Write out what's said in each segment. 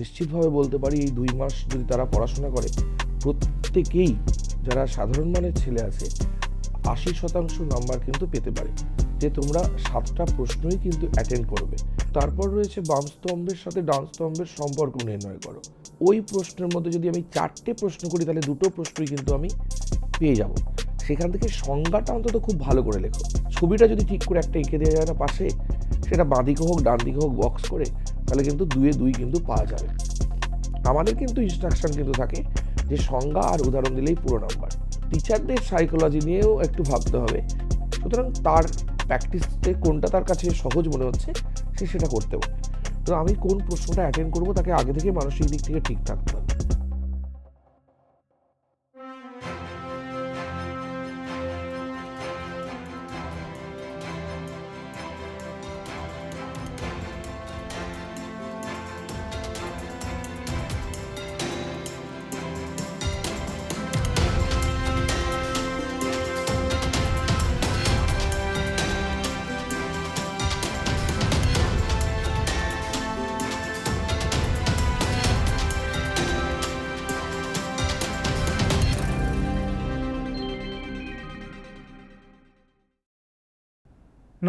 নিশ্চিতভাবে বলতে পারি এই 2 মাস যদি তারা পড়াশোনা করে, প্রত্যেকেই যারা সাধারণ মানের ছেলে আছে 80% নাম্বার কিন্তু পেতে পারে। যে তোমরা 7টা প্রশ্নই কিন্তু অ্যাটেন্ড করবে। তারপর রয়েছে বাম স্তম্ভের সাথে ডান স্তম্ভের সম্পর্ক নির্ণয় করো। ওই প্রশ্নের মধ্যে যদি আমি 4টে প্রশ্ন করি তাহলে 2টো প্রশ্নই কিন্তু আমি পেয়ে যাব। সেখান থেকে সংজ্ঞাটা অন্তত খুব ভালো করে লেখো। ছবিটা যদি ঠিক করে একটা এঁকে দেওয়া যায় না পাশে, সেটা বাঁ দিকে হোক ডান দিকে হোক বক্স করে, তাহলে কিন্তু 2-এ 2 কিন্তু পাওয়া যাবে। আমাদের কিন্তু ইনস্ট্রাকশন কিন্তু থাকে যে সংজ্ঞা আর উদাহরণ দিলেই পুরো নাম্বার। টিচারদের সাইকোলজি নিয়েও একটু ভাবতে হবে। সুতরাং তার প্র্যাকটিসে কোনটা তার কাছে সহজ মনে হচ্ছে সে সেটা করতে পারে। তো আমি কোন প্রশ্নটা অ্যাটেন্ড করবো তাকে আগে থেকে মানসিক দিক থেকে ঠিক থাকতে হবে।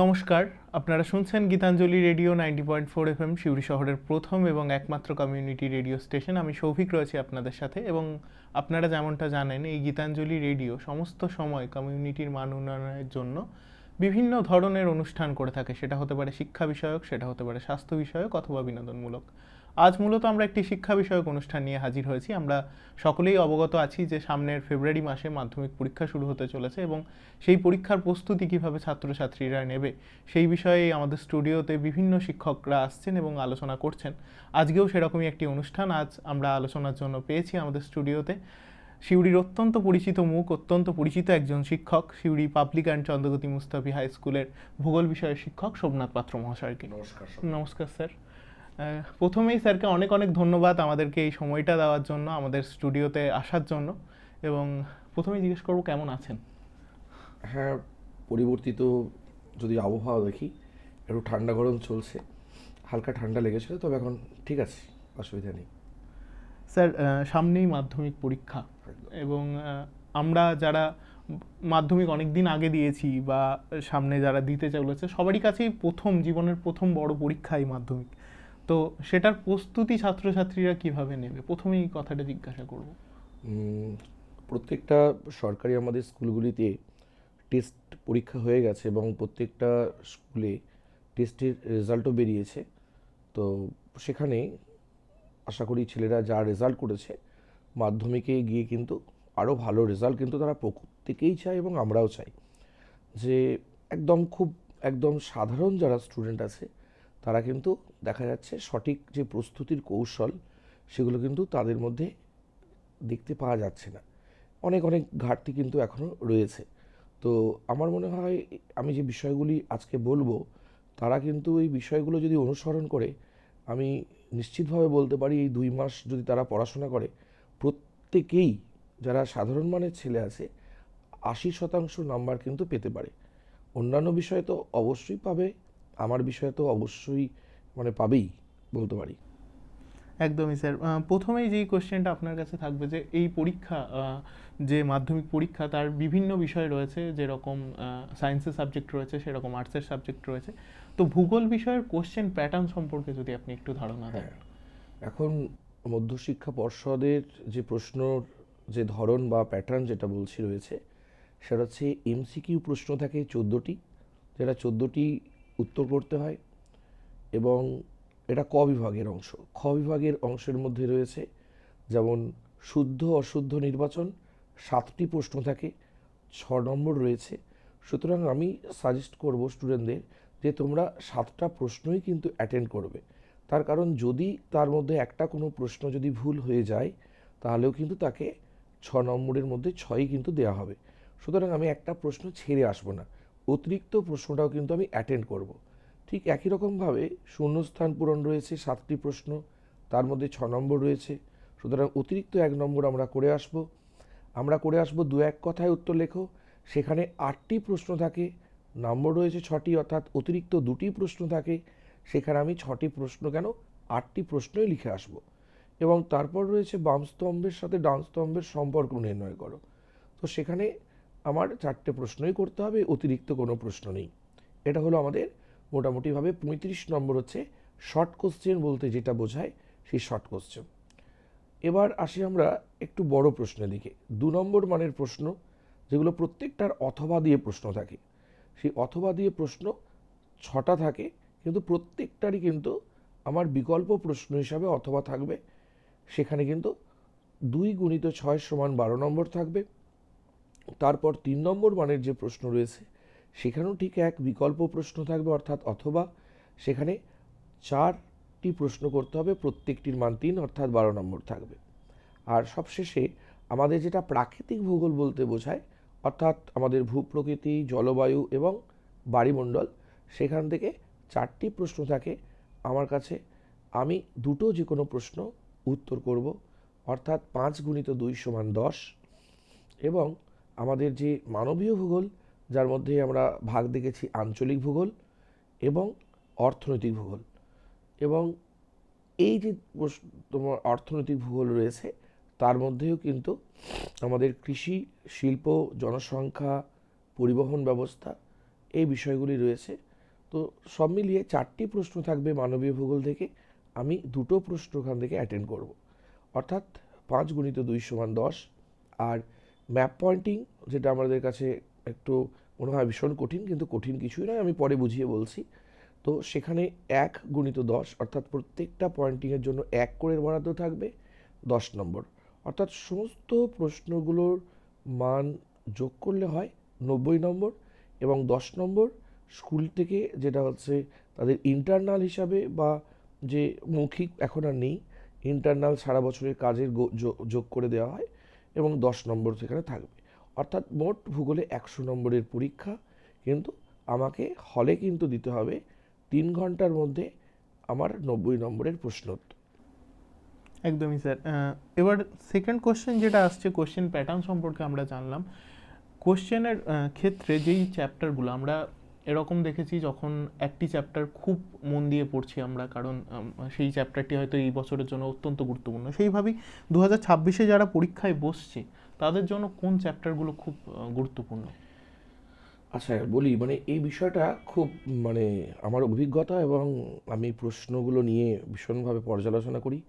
নমস্কার, আপনারা শুনছেন গীতাঞ্জলি রেডিও 90.4 FM, সিউড়ি শহরের প্রথম এবং একমাত্র কমিউনিটি রেডিও স্টেশন। আমি সৌভিক রয়েছি আপনাদের সাথে, এবং আপনারা যেমনটা জানেন এই গীতাঞ্জলি রেডিও সমস্ত সময় কমিউনিটির মান উন্নয়নের জন্য বিভিন্ন ধরনের অনুষ্ঠান করে থাকে। সেটা হতে পারে শিক্ষা বিষয়ক, সেটা হতে পারে স্বাস্থ্য বিষয়ক অথবা বিনোদনমূলক। আজ মূলত আমরা একটি শিক্ষা বিষয়ক অনুষ্ঠান নিয়ে হাজির হয়েছি। আমরা সকলেই অবগত আছি যে সামনের ফেব্রুয়ারি মাসে মাধ্যমিক পরীক্ষা শুরু হতে চলেছে, এবং সেই পরীক্ষার প্রস্তুতি কীভাবে ছাত্রছাত্রীরা নেবে সেই বিষয়ে আমাদের স্টুডিওতে বিভিন্ন শিক্ষকরা আসছেন এবং আলোচনা করছেন। আজকেও সেরকমই একটি অনুষ্ঠান আজ আমরা আলোচনার জন্য পেয়েছি আমাদের স্টুডিওতে সিউড়ির অত্যন্ত পরিচিত মুখ, অত্যন্ত পরিচিত একজন শিক্ষক, Suri public and Chandragati Mustafi high স্কুলের ভূগোল বিষয়ের শিক্ষক সোমনাথ পাত্র মহাশয়কে। নমস্কার। নমস্কার স্যার। প্রথমেই স্যারকে অনেক অনেক ধন্যবাদ আমাদেরকে এই সময়টা দেওয়ার জন্য, আমাদের স্টুডিওতে আসার জন্য। এবং প্রথমেই জিজ্ঞেস করবো কেমন আছেন? হ্যাঁ, পরিবর্তিত যদি আবহাওয়া দেখি, একটু ঠান্ডা গরম চলছে, হালকা ঠান্ডা লেগেছিল, তবে এখন ঠিক আছে, অসুবিধা নেই। স্যার, সামনেই মাধ্যমিক পরীক্ষা, এবং আমরা যারা মাধ্যমিক অনেক দিন আগে দিয়েছি বা সামনে যারা দিতে চলেছে সবারই কাছেই জীবনের প্রথম বড় পরীক্ষা এই মাধ্যমিক। তো সেটার প্রস্তুতি ছাত্রছাত্রীরা কিভাবে নেবে, প্রথমেই কথাটা জিজ্ঞাসা করব। প্রত্যেকটা সরকারি আমাদের স্কুলগুলিতে টেস্ট পরীক্ষা হয়ে গেছে এবং প্রত্যেকটা স্কুলে টেস্টের রেজাল্টও বেরিয়েছে। তো সেখানে আশা করি ছেলেরা যা রেজাল্ট করেছে মাধ্যমিকে গিয়ে কিন্তু আরও ভালো রেজাল্ট কিন্তু তারা প্রত্যেকেই চায় এবং আমরাও চাই যে একদম সাধারণ যারা স্টুডেন্ট আছে তারা কিন্তু দেখা যাচ্ছে সঠিক যে প্রস্তুতির কৌশল সেগুলো কিন্তু তাদের মধ্যে দেখতে পাওয়া যাচ্ছে না। অনেক ঘাটতি কিন্তু এখনও রয়েছে। তো আমার মনে হয় আমি যে বিষয়গুলি আজকে বলবো তারা কিন্তু এই বিষয়গুলো যদি অনুসরণ করে, আমি নিশ্চিতভাবে বলতে পারি এই 2 মাস যদি তারা পড়াশোনা করে, প্রত্যেকেই যারা সাধারণ মানের ছেলে আছে 80% নাম্বার কিন্তু পেতে পারে। অন্যান্য বিষয়ে তো অবশ্যই পাবে, আমার বিষয়ে তো অবশ্যই পাবেই বলতে পারি। একদমই স্যার। প্রথমেই যেই কোশ্চেনটা আপনার কাছে থাকবে যে এই পরীক্ষা, যে মাধ্যমিক পরীক্ষা, তার বিভিন্ন বিষয় রয়েছে, যেরকম সায়েন্সের সাবজেক্ট রয়েছে সেরকম আর্টসের সাবজেক্ট রয়েছে। তো ভূগোল বিষয়ের কোশ্চেন প্যাটার্ন সম্পর্কে যদি আপনি একটু ধারণা দেন। এখন মধ্যশিক্ষা পর্ষদের যে প্রশ্নর যে ধরন বা প্যাটার্ন যেটা বলছি রয়েছে, সেটা হচ্ছে এমসিকিউ প্রশ্ন থাকে 14টি, যেটা 14টি উত্তর করতে হয়, এবং এটা ক বিভাগের অংশ। খ বিভাগের অংশের মধ্যে রয়েছে যেমন শুদ্ধ অশুদ্ধ নির্বাচন, 7টি প্রশ্ন থাকে, 6 নম্বর রয়েছে। সুতরাং আমি সাজেস্ট করব স্টুডেন্টদের যে তোমরা 7টা প্রশ্নই কিন্তু অ্যাটেন্ড করবে। তার কারণ যদি তার মধ্যে একটা কোনো প্রশ্ন যদি ভুল হয়ে যায় তাহলেও কিন্তু তাকে 6 নম্বরের মধ্যে 6ই কিন্তু দেওয়া হবে। সুতরাং আমি একটা প্রশ্ন ছেড়ে আসবো না, অতিরিক্ত প্রশ্নটাও কিন্তু আমি অ্যাটেন্ড করব। ঠিক একই রকমভাবে শূন্যস্থান পূরণ রয়েছে 7টি প্রশ্ন, তার মধ্যে 6 নম্বর রয়েছে। সুতরাং অতিরিক্ত 1 নম্বর আমরা করে আসবো 2-1 কথায় উত্তর লেখো, সেখানে 8টি প্রশ্ন থাকে, নম্বর রয়েছে 6টি, অর্থাৎ অতিরিক্ত 2টি প্রশ্ন থাকে, সেখানে আমি 6টি প্রশ্ন কেন 8টি প্রশ্নই লিখে আসবো। এবং তারপর রয়েছে বাম স্তম্ভের সাথে ডান স্তম্ভের সম্পর্ক নির্ণয় করো। তো সেখানে আমার 4টে প্রশ্নই করতে হবে, অতিরিক্ত কোনো প্রশ্ন নেই। এটা হলো আমাদের মোটামুটিভাবে 35 নম্বর হচ্ছে শর্ট কোশ্চেন বলতে যেটা বোঝায় সেই শর্ট কোশ্চেন। এবার আসি আমরা একটু বড় প্রশ্নের দিকে। 2 নম্বর মানের প্রশ্ন, যেগুলো প্রত্যেকটার অথবা দিয়ে প্রশ্ন থাকে। সেই অথবা দিয়ে প্রশ্ন 6টা থাকে, কিন্তু প্রত্যেকটারই কিন্তু আমার বিকল্প প্রশ্ন হিসাবে অথবা থাকবে। সেখানে কিন্তু 2 গুণিত 6 সমান 12 নম্বর থাকবে। তারপর 3 নম্বর মানের যে প্রশ্ন রয়েছে সেখানেও ঠিক এক বিকল্প প্রশ্ন থাকবে, অর্থাৎ অথবা। সেখানে 4টি প্রশ্ন করতে হবে, প্রত্যেকটির মান 3, অর্থাৎ 12 নম্বর থাকবে। আর সবশেষে আমাদের যেটা প্রাকৃতিক ভূগোল বলতে বোঝায়, অর্থাৎ আমাদের ভূপ্রকৃতি, জলবায়ু এবং বায়ুমণ্ডল, সেখান থেকে 4টি প্রশ্ন থাকে আমার কাছে। আমি দুটো যে কোনো প্রশ্ন উত্তর করব, অর্থাৎ 5 গুণিত 2 সমান 10। এবং আমাদের যে মানবীয় ভূগোল, যার মধ্যে আমরা ভাগ দেখেছি আঞ্চলিক ভূগোল এবং অর্থনৈতিক ভূগোল, এবং এই যে তোমার অর্থনৈতিক ভূগোল রয়েছে তার মধ্যেও কিন্তু আমাদের কৃষি, শিল্প, জনসংখ্যা, পরিবহন ব্যবস্থা, এই বিষয়গুলি রয়েছে। তো সব মিলিয়ে 4টি প্রশ্ন থাকবে মানবীয় ভূগোল থেকে। আমি দুটো প্রশ্ন ওখান থেকে অ্যাটেন্ড করব, অর্থাৎ 5 গুণিত 2 সমান 10। আর ম্যাপ পয়েন্টিং, যেটা আমাদের কাছে একটু মনে হয় ভীষণ কঠিন, কিন্তু কঠিন কিছুই নয়, আমি পরে বুঝিয়ে বলছি। তো সেখানে 1 গুণিত 10, অর্থাৎ প্রত্যেকটা পয়েন্টিংয়ের জন্য 1 করে বরাদ্দ থাকবে, 10 নম্বর। অর্থাৎ সমস্ত প্রশ্নগুলোর মান যোগ করলে হয় 90 নম্বর। এবং 10 নম্বর স্কুল থেকে, যেটা হচ্ছে তাদের ইন্টারনাল হিসাবে, বা যে মৌখিক এখন আর নেই, ইন্টারনাল সারা বছরের কাজের যোগ করে দেওয়া হয়, এবং 10 নম্বর সেখানে থাকবে। অর্থাৎ মোট ভূগোলে 100 নম্বরের পরীক্ষা, কিন্তু আমাকে হলে কিন্তু দিতে হবে 3 ঘন্টার মধ্যে আমার 90 নম্বরের প্রশ্ন উত্তর। একদমই স্যার। এবার সেকেন্ড কোশ্চেন যেটা আসছে, কোশ্চেন প্যাটার্ন সম্পর্কে আমরা জানলাম। কোশ্চেনের ক্ষেত্রে যেই চ্যাপ্টারগুলো আমরা এরকম দেখেছি, যখন একটি চ্যাপ্টার খুব মন দিয়ে পড়ছি আমরা, কারণ সেই চ্যাপ্টারটি হয়তো এই বছরের জন্য অত্যন্ত গুরুত্বপূর্ণ, সেইভাবেই 2026-এ যারা পরীক্ষায় বসছে তাদের জন্য কোন চ্যাপ্টারগুলো খুব গুরুত্বপূর্ণ? আচ্ছা বলি, মানে এই বিষয়টা খুব, মানে আমার অভিজ্ঞতা, এবং আমি প্রশ্নগুলো নিয়ে ভীষণভাবে পর্যালোচনা করি।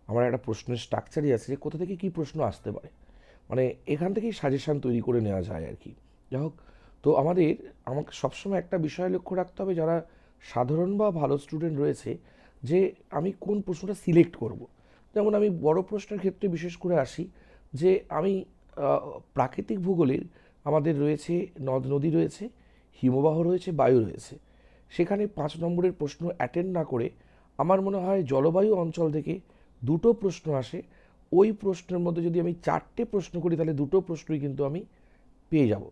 আমার একটা প্রশ্নের স্ট্রাকচারই আছে যে কোথা থেকে কী প্রশ্ন আসতে পারে, মানে এখান থেকেই সাজেশান তৈরি করে নেওয়া যায় আর কি। যাই হোক, তো আমাকে সবসময় একটা বিষয় লক্ষ্য রাখতে হবে, যারা সাধারণ বা ভালো স্টুডেন্ট রয়েছে, যে আমি কোন প্রশ্নটা সিলেক্ট করব। যেমন আমি বড় প্রশ্নের ক্ষেত্রে বিশেষ করে আসি, যে আমি প্রাকৃতিক ভূগোলের আমাদের রয়েছে নদ নদী রয়েছে, হিমবাহ রয়েছে, বায়ু রয়েছে। সেখানে 5 নম্বরের প্রশ্ন অ্যাটেন্ড না করে আমার মনে হয় জলবায়ু অঞ্চল থেকে দুটো প্রশ্ন আসে। ওই প্রশ্নের মধ্যে যদি আমি 4টে প্রশ্ন করি, তাহলে দুটো প্রশ্নই কিন্তু আমি পেয়ে যাব।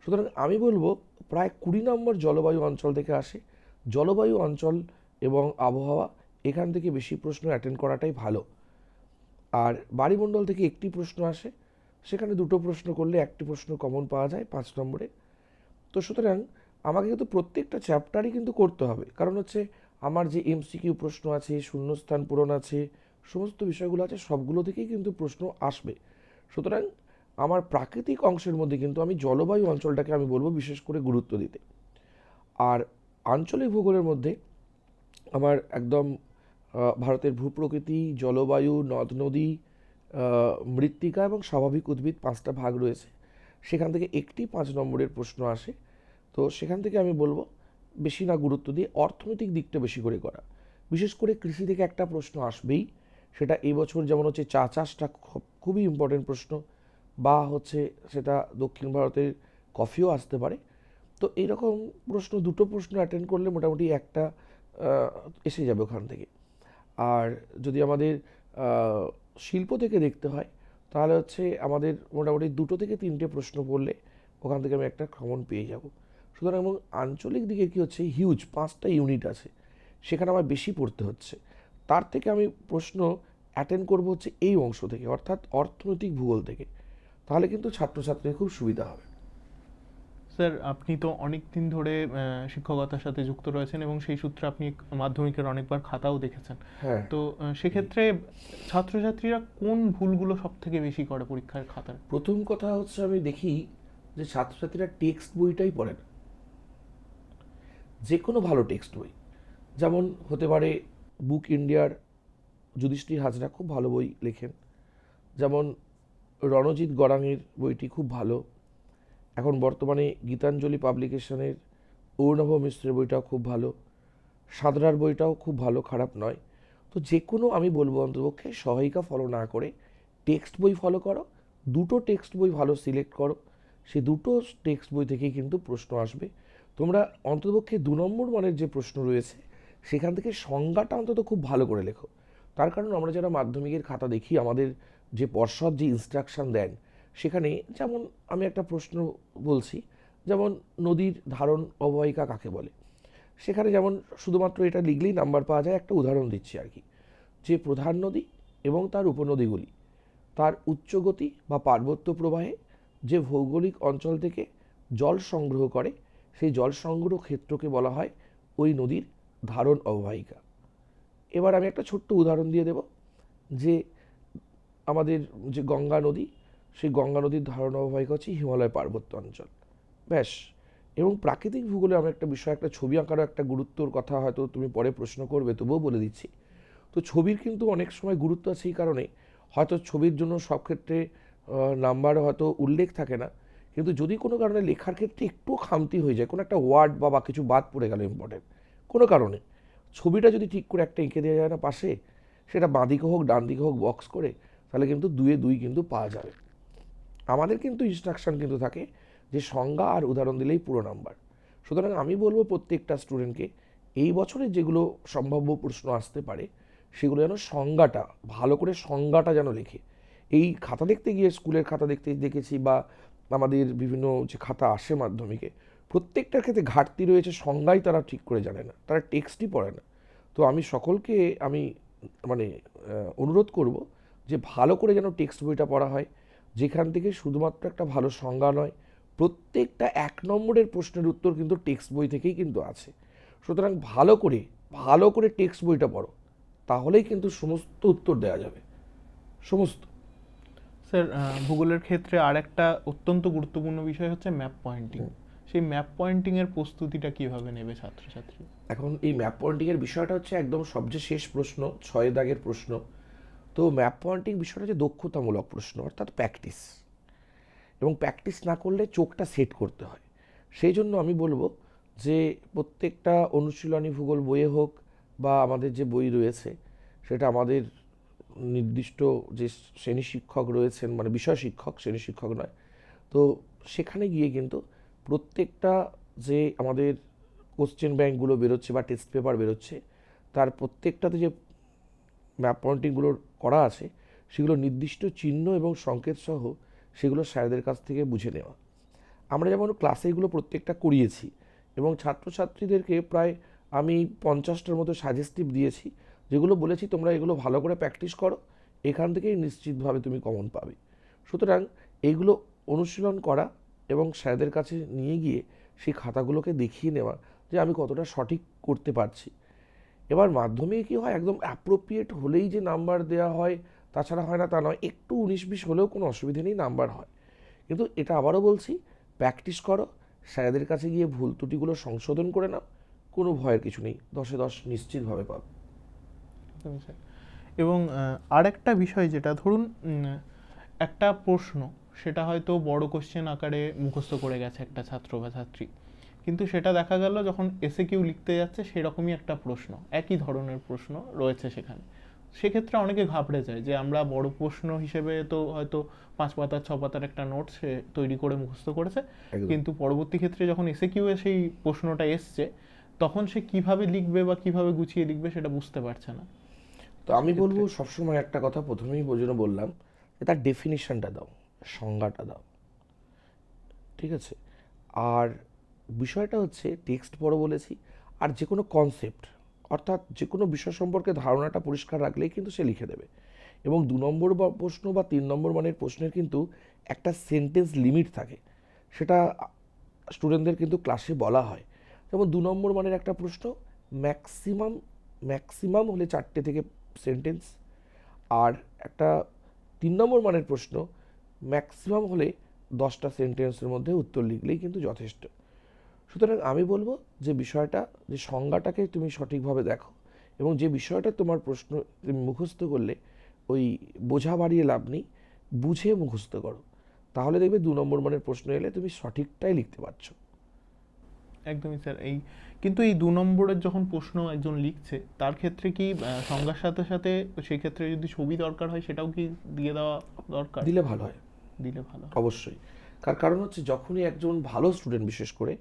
সুতরাং আমি বলবো প্রায় 20 নম্বর জলবায়ু অঞ্চল থেকে আসে। জলবায়ু অঞ্চল এবং আবহাওয়া, এখান থেকে বেশি প্রশ্ন অ্যাটেন্ড করাটাই ভালো। আর বায়ুমণ্ডল থেকে একটি প্রশ্ন আসে, সেখানে দুটো প্রশ্ন করলে একটি প্রশ্ন কমন পাওয়া যায় 5 নম্বরে। তো সুতরাং আমাকে কিন্তু প্রত্যেকটা চ্যাপ্টারই কিন্তু করতে হবে, কারণ হচ্ছে আমার যে এমসিকিউ প্রশ্ন আছে, শূন্যস্থান পূরণ আছে, সমস্ত বিষয়গুলো আছে, সবগুলো থেকেই কিন্তু প্রশ্ন আসবে। সুতরাং আমার প্রাকৃতিক অংশের মধ্যে কিন্তু আমি জলবায়ু অঞ্চলটাকে আমি বলবো বিশেষ করে গুরুত্ব দিতে। আর আঞ্চলিক ভূগোলের মধ্যে আমার একদম ভারতের ভূপ্রকৃতি, জলবায়ু, নদ নদী, মৃত্তিকা এবং স্বাভাবিক উদ্ভিদ 5টা ভাগ রয়েছে। সেখান থেকে একটি 5 নম্বরের প্রশ্ন আসে। তো সেখান থেকে আমি বলবো বেশি না গুরুত্ব দিয়ে অর্থনৈতিক দিকটা বেশি করে করা। বিশেষ করে কৃষি থেকে একটা প্রশ্ন আসবেই, সেটা এই বছর যেমন হচ্ছে চা চাষটা খুবই ইম্পর্টেন্ট প্রশ্ন, বা হচ্ছে সেটা দক্ষিণ ভারতের কফিও আসতে পারে। তো এইরকম প্রশ্ন, দুটো প্রশ্ন অ্যাটেন্ড করলে মোটামুটি একটা এসে যাবে ওখান থেকে। আর যদি আমাদের শিল্প থেকে দেখতে হয়, তাহলে হচ্ছে আমাদের মোটামুটি 2 থেকে 3টে প্রশ্ন পড়লে ওখান থেকে আমি একটা কমন পেয়ে যাব। সুতরাং এবং আঞ্চলিক দিকে কী হচ্ছে, হিউজ 5টা ইউনিট আছে, সেখানে আমার বেশি পড়তে হচ্ছে। তার থেকে আমি প্রশ্ন অ্যাটেন্ড করব হচ্ছে এই অংশ থেকে, অর্থাৎ অর্থনৈতিক ভূগোল থেকে। তাহলে কিন্তু ছাত্রছাত্রীর খুব সুবিধা হবে। স্যার, আপনি তো অনেক দিন ধরে শিক্ষকতার সাথে যুক্ত রয়েছেন এবং সেই সূত্রে আপনি মাধ্যমিকের অনেকবার খাতাও দেখেছেন। হ্যাঁ, তো সেক্ষেত্রে ছাত্রছাত্রীরা কোন ভুলগুলো সব থেকে বেশি করে পরীক্ষার খাতায়? প্রথম কথা হচ্ছে আমি দেখি যে ছাত্রছাত্রীরা টেক্সট বইটাই পড়ে না। যে কোনো ভালো টেক্সট বই, যেমন হতে পারে বুক ইন্ডিয়ার যুধিষ্ঠির হাজরা খুব ভালো বই লেখেন, যেমন রণজিৎ গড়াঙের বইটি খুব ভালো, এখন বর্তমানে গীতাঞ্জলি পাবলিকেশনের অর্ণব মিশ্রের বইটাও খুব ভালো, সাঁতরার বইটাও খুব ভালো, খারাপ নয়। তো যে কোনো আমি বলবো অন্ততপক্ষে সহায়িকা ফলো না করে টেক্সট বই ফলো করো, দুটো টেক্সট বই ভালো সিলেক্ট করো, সেই দুটো টেক্সট বই থেকেই কিন্তু প্রশ্ন আসবে। তোমরা অন্ততপক্ষে 2 নম্বর মানের যে প্রশ্ন রয়েছে সেখান থেকে সংজ্ঞাটা অন্তত খুব ভালো করে লেখো। তার কারণ আমরা যারা মাধ্যমিকের খাতা দেখি, আমাদের যে পর্ষদ যে ইনস্ট্রাকশন দেন সেখানে যেমন আমি একটা প্রশ্ন বলছি, যেমন নদীর ধারণ অববাহিকা কাকে বলে, সেখানে যেমন শুধুমাত্র এটা লিখলেই নাম্বার পাওয়া যায়। একটা উদাহরণ দিচ্ছি আর কি, যে প্রধান নদী এবং তার উপনদীগুলি তার উচ্চগতি বা পার্বত্য প্রবাহে যে ভৌগোলিক অঞ্চল থেকে জল সংগ্রহ করে, সেই জল সংগ্রহ ক্ষেত্রকে বলা হয় ওই নদীর ধারণ অববাহিকা। এবার আমি একটা ছোট্ট উদাহরণ দিয়ে দেব, যে আমাদের যে গঙ্গা নদী, সেই গঙ্গা নদীর ধারণ অববাহিকা হচ্ছে হিমালয় পার্বত্য অঞ্চল, ব্যাস। এবং প্রাকৃতিক ভূগোলে আমি একটা বিষয়, একটা ছবি আঁকারও একটা গুরুত্বর কথা হয়তো তুমি পরে প্রশ্ন করবে, তবুও বলে দিচ্ছি। তো ছবির কিন্তু অনেক সময় গুরুত্ব আছে, এই কারণে হয়তো ছবির জন্য সব ক্ষেত্রে নাম্বার হয়তো উল্লেখ থাকে না, কিন্তু যদি কোনো কারণে লেখার ক্ষেত্রে একটু খামতি হয়ে যায়, কোনো একটা ওয়ার্ড বা কিছু বাদ পড়ে গেল ইম্পর্টেন্ট কোনো কারণে, ছবিটা যদি ঠিক করে একটা এঁকে দেওয়া যায় না পাশে, সেটা বাঁ দিকে হোক ডান দিকে হোক বক্স করে, তাহলে কিন্তু 2-2 কিন্তু পাওয়া যাবে। আমাদের কিন্তু ইনস্ট্রাকশন কিন্তু থাকে যে সংজ্ঞা আর উদাহরণ দিলেই পুরো নাম্বার। সুতরাং আমি বলবো প্রত্যেকটা স্টুডেন্টকে এই বছরে যেগুলো সম্ভাব্য প্রশ্ন আসতে পারে সেগুলো যেন সংজ্ঞাটা ভালো করে সংজ্ঞাটা যেন লেখে। এই খাতা দেখতে গিয়ে, স্কুলের খাতা দেখতে দেখেছি বা আমাদের বিভিন্ন যে খাতা আসে মাধ্যমিকে, প্রত্যেকটার ক্ষেত্রে ঘাটতি রয়েছে, সংজ্ঞাই তারা ঠিক করে জানে না, তারা টেক্সটই পড়ে না। তো আমি সকলকে আমি মানে অনুরোধ করব যে ভালো করে যেন টেক্সট বইটা পড়া হয়, যেখান থেকে শুধুমাত্র একটা ভালো সংজ্ঞা নয়, প্রত্যেকটা 1 নম্বরের প্রশ্নের উত্তর কিন্তু টেক্সট বই থেকেই কিন্তু আছে। সুতরাং ভালো করে টেক্সট বইটা পড়ো, তাহলেই কিন্তু সমস্ত উত্তর দেওয়া যাবে, সমস্ত। স্যার, ভূগোলের ক্ষেত্রে আর একটা অত্যন্ত গুরুত্বপূর্ণ বিষয় হচ্ছে ম্যাপ পয়েন্টিং। সেই ম্যাপ পয়েন্টিং এর প্রস্তুতিটা কিভাবে নেবে ছাত্রছাত্রী? এখন এই ম্যাপ পয়েন্টিংয়ের বিষয়টা হচ্ছে একদম সবচেয়ে শেষ প্রশ্ন, 6 দাগের প্রশ্ন। তো ম্যাপ পয়েন্টিং বিষয়টা হচ্ছে দক্ষতামূলক প্রশ্ন, অর্থাৎ প্র্যাকটিস, এবং প্র্যাকটিস না করলে চোখটা সেট করতে হয়। সেই জন্য আমি বলবো যে প্রত্যেকটা অনুশীলনী ভূগোল বইয়ে হোক বা আমাদের যে বই রয়েছে, সেটা আমাদের নির্দিষ্ট যে শ্রেণী শিক্ষক রয়েছেন, মানে বিষয় শিক্ষক, শ্রেণী শিক্ষক নয়, তো সেখানে গিয়ে কিন্তু প্রত্যেকটা যে আমাদের কোশ্চেন ব্যাংকগুলো বেরোচ্ছে বা টেস্ট পেপার বেরোচ্ছে, তার প্রত্যেকটাতে যে ম্যাপ পয়েন্টিংগুলো করা আছে, সেগুলো নির্দিষ্ট চিহ্ন এবং সংকেত সহ সেগুলো স্যারদের কাছ থেকে বুঝে নেওয়া। আমরা যেমন ক্লাসে এগুলো প্রত্যেকটা করিয়েছি এবং ছাত্রছাত্রীদেরকে প্রায় আমি 50টার মতো সাজেস্টিভ দিয়েছি, যেগুলো বলেছি তোমরা এগুলো ভালো করে প্র্যাকটিস করো, এখান থেকেই নিশ্চিতভাবে তুমি কমন পাবে। সুতরাং এইগুলো অনুশীলন করা এবং স্যারদের কাছে নিয়ে গিয়ে সেই খাতাগুলোকে দেখিয়ে নেওয়া যে আমি কতটা সঠিক করতে পারছি। এবার মাধ্যমিকে কী হয়, একদম অ্যাপ্রোপ্রিয়েট হলেই যে নাম্বার দেওয়া হয় তাছাড়া হয় না তা নয়, একটু 19-20 হলেও কোনো অসুবিধে নেই, নাম্বার হয়। কিন্তু এটা আবারও বলছি, প্র্যাকটিস করো, স্যারদের কাছে গিয়ে ভুল ত্রুটিগুলো সংশোধন করে নাও, কোনো ভয়ের কিছু নেই, 10-10 নিশ্চিতভাবে পাবে। একদমই স্যার। এবং আরেকটা বিষয়, যেটা ধরুন একটা প্রশ্ন, সেটা হয়তো বড় কোশ্চেন আকারে মুখস্থ করে গেছে একটা ছাত্র বা ছাত্রী, কিন্তু সেটা দেখা গেল যখন এসে কিউ লিখতে যাচ্ছে সেরকমই একটা প্রশ্ন, একই ধরনের প্রশ্ন রয়েছে সেখানে। সেক্ষেত্রে অনেকে ঘাবড়ে যায় যে আমরা বড় প্রশ্ন হিসেবে তো হয়তো 5 পাতার 6 পাতার একটা নোট সে তৈরি করে মুখস্থ করেছে, একদম। কিন্তু পরবর্তী ক্ষেত্রে যখন এসে কিউ এ সেই প্রশ্নটা এসছে, তখন সে কিভাবে লিখবে বা কিভাবে গুছিয়ে লিখবে সেটা বুঝতে পারছে না। তো আমি বলবো সবসময় একটা কথা প্রথমেই বোঝানো বললাম, যে তার ডেফিনিশনটা দাও, সংজ্ঞাটা দাও, ঠিক আছে। আর বিষয়টা হচ্ছে টেক্সট পড়ো বলেছি, আর যে কোনো কনসেপ্ট, অর্থাৎ যে কোনো বিষয় সম্পর্কে ধারণাটা পরিষ্কার রাখলেই কিন্তু সে লিখে দেবে। এবং 2 নম্বর বা প্রশ্ন বা 3 নম্বর মানের প্রশ্নের কিন্তু একটা সেন্টেন্স লিমিট থাকে, সেটা স্টুডেন্টদের কিন্তু ক্লাসে বলা হয়। যেমন 2 নম্বর মানের একটা প্রশ্ন ম্যাক্সিমাম ম্যাক্সিমাম হলে 4টে থেকে সেন্টেন্স, আর একটা 3 নম্বর মানের প্রশ্ন ম্যাক্সিমাম হলে 10টা সেন্টেন্সের মধ্যে উত্তর লিখলেই কিন্তু যথেষ্ট। সুতরাং আমি বলবো যে বিষয়টা, যে সংজ্ঞাটাকে তুমি সঠিকভাবে দেখো, এবং যে বিষয়টা তোমার প্রশ্ন তুমি মুখস্থ করলে ওই বোঝা বাড়িয়ে লাভ নেই, বুঝে মুখস্থ করো, তাহলে দেখবে 2 নম্বর মানের প্রশ্ন এলে তুমি সঠিকটাই লিখতে পারছো। একদমই স্যার। কিন্তু এই 2 নম্বরের যখন প্রশ্ন একজন লিখছে তার ক্ষেত্রে কি সংজ্ঞার সাথে সাথে সেই ক্ষেত্রে যদি ছবি দরকার হয় সেটাও কি দিয়ে দেওয়া দরকার? দিলে ভালো হয়, দিলে ভালো হয়। অবশ্যই। কারণ হচ্ছে যখনই একজন ভালো স্টুডেন্ট, বিশেষ করে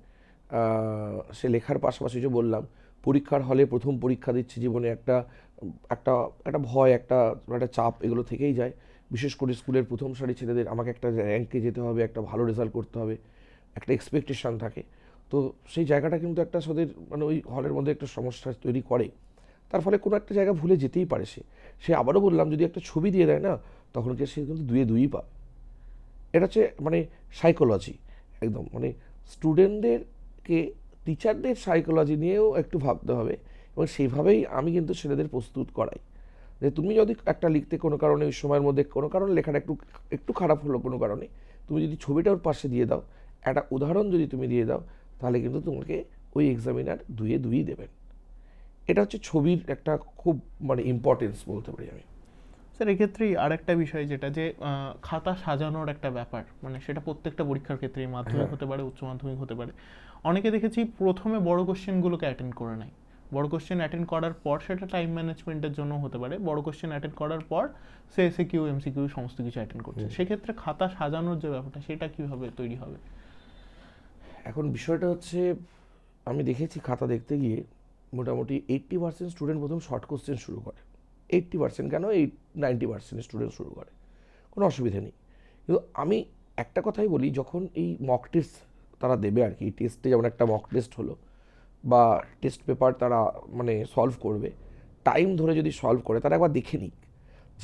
সে লেখার পাশাপাশি, যে বললাম পরীক্ষার হলে প্রথম পরীক্ষা দিচ্ছে জীবনে, একটা একটা একটা ভয়, একটা একটা চাপ এগুলো থেকেই যায়। বিশেষ করে স্কুলের প্রথম সারি ছেলেদের আমাকে একটা র্যাঙ্কে যেতে হবে, একটা ভালো রেজাল্ট করতে হবে, একটা এক্সপেকটেশন থাকে। তো সেই জায়গাটা কিন্তু একটা ওদের মানে ওই হলের মধ্যে একটা সমস্যা তৈরি করে। তার ফলে কোনো একটা জায়গা ভুলে যেতেই পারে সে আবারও বললাম, যদি একটা ছবি দিয়ে দেয় না, তখন কি সে কিন্তু 2-2ই পাবে। এটা হচ্ছে মানে সাইকোলজি, একদম মানে স্টুডেন্টদেরকে টিচারদের সাইকোলজি নিয়েও একটু ভাবতে হবে, এবং সেইভাবেই আমি কিন্তু ছেলেদের প্রস্তুত করাই। যে তুমি যদি একটা লিখতে কোনো কারণে ওই সময়ের মধ্যে কোনো কারণে লেখাটা একটু একটু খারাপ হলো কোনো কারণে, তুমি যদি ছবিটা ওর পাশে দিয়ে দাও, একটা উদাহরণ যদি তুমি দিয়ে দাও, তাহলে কিন্তু তোমাকে ওই এক্সামিনার 2-2ই দেবেন। এটা হচ্ছে ছবির একটা খুব মানে ইম্পর্টেন্স বলতে পারি আমি। স্যার এক্ষেত্রেই আরেকটা বিষয় যেটা যে খাতা সাজানোর একটা ব্যাপার, মানে সেটা প্রত্যেকটা পরীক্ষার ক্ষেত্রেই, মাধ্যমিক হতে পারে, উচ্চ মাধ্যমিক হতে পারে। অনেকে দেখেছি প্রথমে বড় কোশ্চেনগুলোকে অ্যাটেন্ড করে নেয়, বড় কোশ্চেন অ্যাটেন্ড করার পর, সেটা টাইম ম্যানেজমেন্টের জন্য হতে পারে, বড় কোশ্চেন অ্যাটেন্ড করার পর সে এসএকিউ এমসিকিউ সমস্ত কিছু অ্যাটেন্ড করছে। সেক্ষেত্রে খাতা সাজানোর যে ব্যাপারটা সেটা কিভাবে তৈরি হবে? এখন বিষয়টা হচ্ছে, আমি দেখেছি খাতা দেখতে গিয়ে মোটামুটি 80% স্টুডেন্ট প্রথম শর্ট কোশ্চেন শুরু করে। 80% কেন, 90% স্টুডেন্ট শুরু করে, কোনো অসুবিধা নেই। কিন্তু আমি একটা কথাই বলি, যখন এই মক টেস্ট তারা দেবে আর কি, টেস্টে যেমন একটা মক টেস্ট হলো বা টেস্ট পেপার তারা মানে সলভ করবে, টাইম ধরে যদি সলভ করে, তারা একবার দেখে নিক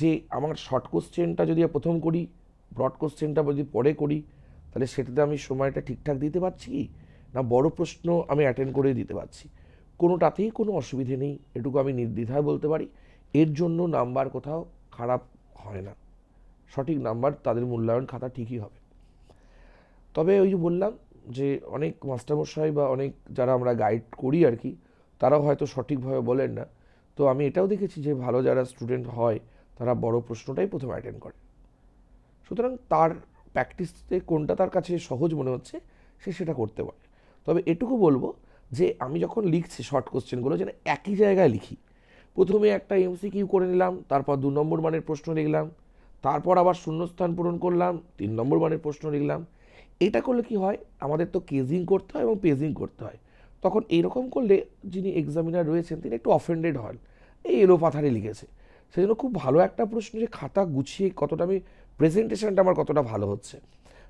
যে আমার শর্ট কোশ্চেনটা যদি প্রথম করি, ব্রড কোশ্চেনটা যদি পরে করি, তাহলে সেটাতে আমি সময়টা ঠিকঠাক দিতে পারছি কি না, বড় প্রশ্ন আমি অ্যাটেন্ড করে দিতে পারছি, কোনোটাতেই কোনো অসুবিধে নেই, এটুকু আমি নির্দ্বিধায় বলতে পারি। এর জন্য নাম্বার কোথাও খারাপ হয় না, সঠিক নাম্বার তাদের মূল্যায়ন খাতা ঠিকই হবে। তবে ওই যে বললাম যে অনেক মাস্টারমশাই বা অনেক যারা আমরা গাইড করি আর কি, তারাও হয়তো সঠিকভাবে বলেন না। তো আমি এটাও দেখেছি যে ভালো যারা স্টুডেন্ট হয়, তারা বড় প্রশ্নটাই প্রথম অ্যাটেন্ড করে। সুতরাং তার প্র্যাকটিসে কোনটা তার কাছে সহজ মনে হচ্ছে, সে সেটা করতে পারে। তবে এটুকু বলবো যে আমি যখন লিখছি শর্ট কোশ্চেনগুলো, যেন একই জায়গায় লিখি। প্রথমে একটা এমসিকিউ করে নিলাম, তারপর 2 নম্বর মানের প্রশ্ন লিখলাম, তারপর আবার শূন্যস্থান পূরণ করলাম, 3 নম্বর মানের প্রশ্ন লিখলাম। এটা করলে কি হয়, আমাদের তো কেজিং করতে হয় এবং পেজিং করতে হয়। তখন এরকম করলে যিনি এক্সামিনার রয়েছেন তিনি একটু অফেন্ডেড হন, এই এলো পাথারে লিখেছে। সেই জন্য খুব ভালো একটা প্রশ্ন, যে খাতা গুছিয়ে কতটা আমি, প্রেজেন্টেশনটা আমার কতটা ভালো হচ্ছে।